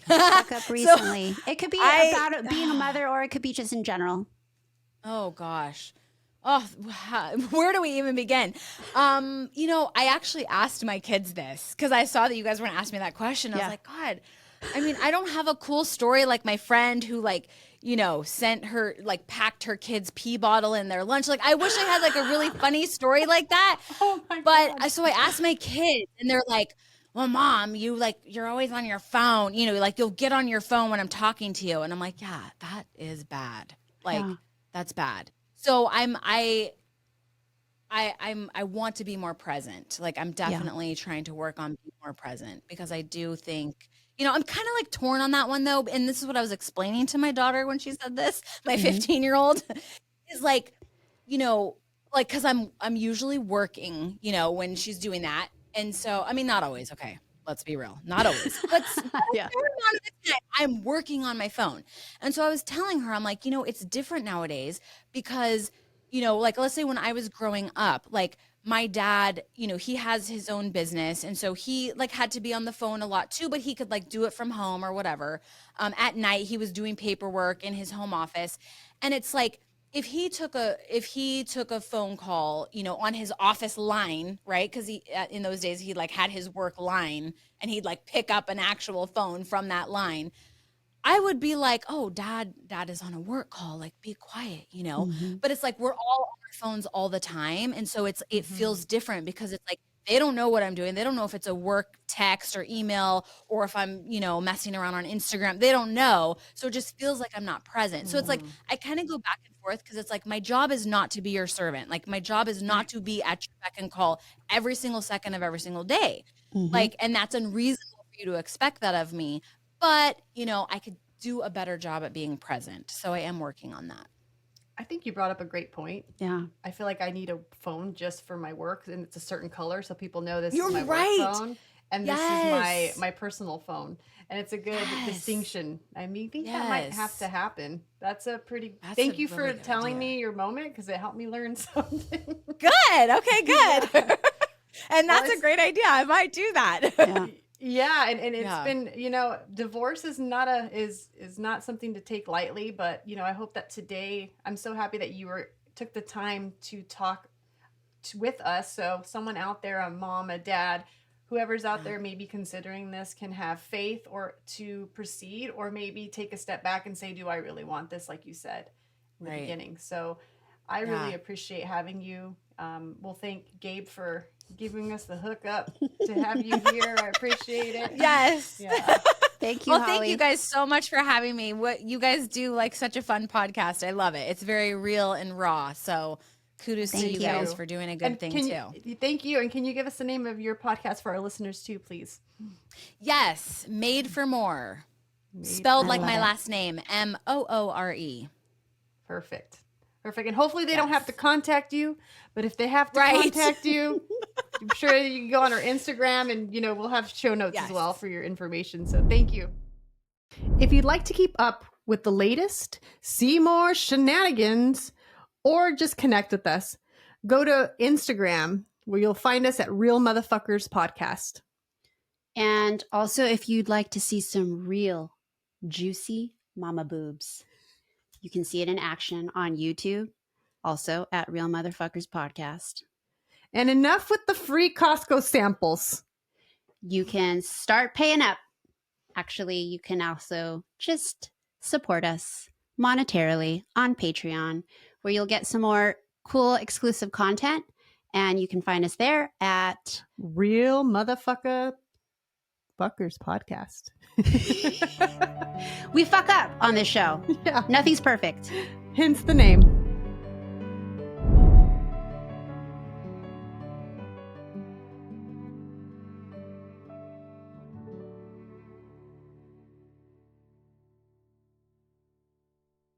fuck Fuck up recently. It could be about being a mother, or it could be just in general. Oh gosh. Oh, where do we even begin? You know, I actually asked my kids this because I saw that you guys were going to ask me that question. I was like, God, I mean, I don't have a cool story like my friend who like, you know, sent her, like packed her kids' pee bottle in their lunch. Like, I wish I had like a really funny story like that. Oh my But God. so I asked my kids and they're like, well, Mom, you're always on your phone. You know, like you'll get on your phone when I'm talking to you. And I'm like, yeah, that is bad. Like, that's bad. So I want to be more present. Like I'm definitely trying to work on being more present because I do think, you know, I'm kind of like torn on that one though. And this is what I was explaining to my daughter when she said this, my 15-year-old is like, you know, like, cause I'm usually working, you know, when she's doing that. And so, I mean, not always. Okay. Let's be real. Not always, but I'm working on my phone. And so I was telling her, I'm like, you know, it's different nowadays because, you know, like, let's say when I was growing up, like my dad, you know, he has his own business. And so he like had to be on the phone a lot too, but he could like do it from home or whatever. At night, he was doing paperwork in his home office. And it's like, if he took a phone call, you know, on his office line, right? Because he in those days he like had his work line, and he'd like pick up an actual phone from that line. I would be like, oh, dad is on a work call. Like, be quiet, you know. But it's like we're all on our phones all the time, and so it feels different because it's like they don't know what I'm doing. They don't know if it's a work text or email or if I'm, you know, messing around on Instagram. They don't know. So it just feels like I'm not present. So it's like I kind of go back and forth because it's like my job is not to be your servant. Like my job is not to be at your beck and call every single second of every single day. Like, and that's unreasonable for you to expect that of me. But, you know, I could do a better job at being present. So I am working on that. I think you brought up a great point. Yeah. I feel like I need a phone just for my work, and it's a certain color so people know this You're is my right. work phone. And this is my personal phone. And it's a good distinction. I mean, I think that might have to happen. That's a pretty thank you for telling me your moment because it helped me learn something. Good. Okay, good. And that's a great idea. I might do that. Yeah, and it's been, you know, divorce is not something to take lightly, but you know, I hope that today I'm so happy that you took the time to talk with us. So someone out there, a mom, a dad, whoever's out there maybe considering this can have faith or to proceed or maybe take a step back and say, do I really want this? Like you said in the beginning. So I really appreciate having you. We'll thank Gabe for giving us the hookup to have you here. I appreciate it. Yes. Yeah. Thank you, Well, Holly. thank you guys so much for having me. What you guys do, like such a fun podcast. I love it. It's very real and raw. So kudos to you guys for doing a good thing too. Thank you. And can you give us the name of your podcast for our listeners too, please? Yes. Made for More. Spelled like my last name, Moore. Perfect. And hopefully they don't have to contact you, but if they have to contact you, I'm sure you can go on our Instagram and, you know, we'll have show notes as well for your information. So thank you. If you'd like to keep up with the latest, see more shenanigans, or just connect with us, go to Instagram where you'll find us at Real Motherfuckers Podcast. And also, if you'd like to see some real juicy mama boobs, you can see it in action on YouTube, also at Real Motherfuckers Podcast. And enough with the free Costco samples. You can start paying up. Actually, you can also just support us monetarily on Patreon, where you'll get some more cool exclusive content. And you can find us there at Real Motherfucker Fuckers Podcast. We fuck up on this show. Yeah. Nothing's perfect. Hence the name.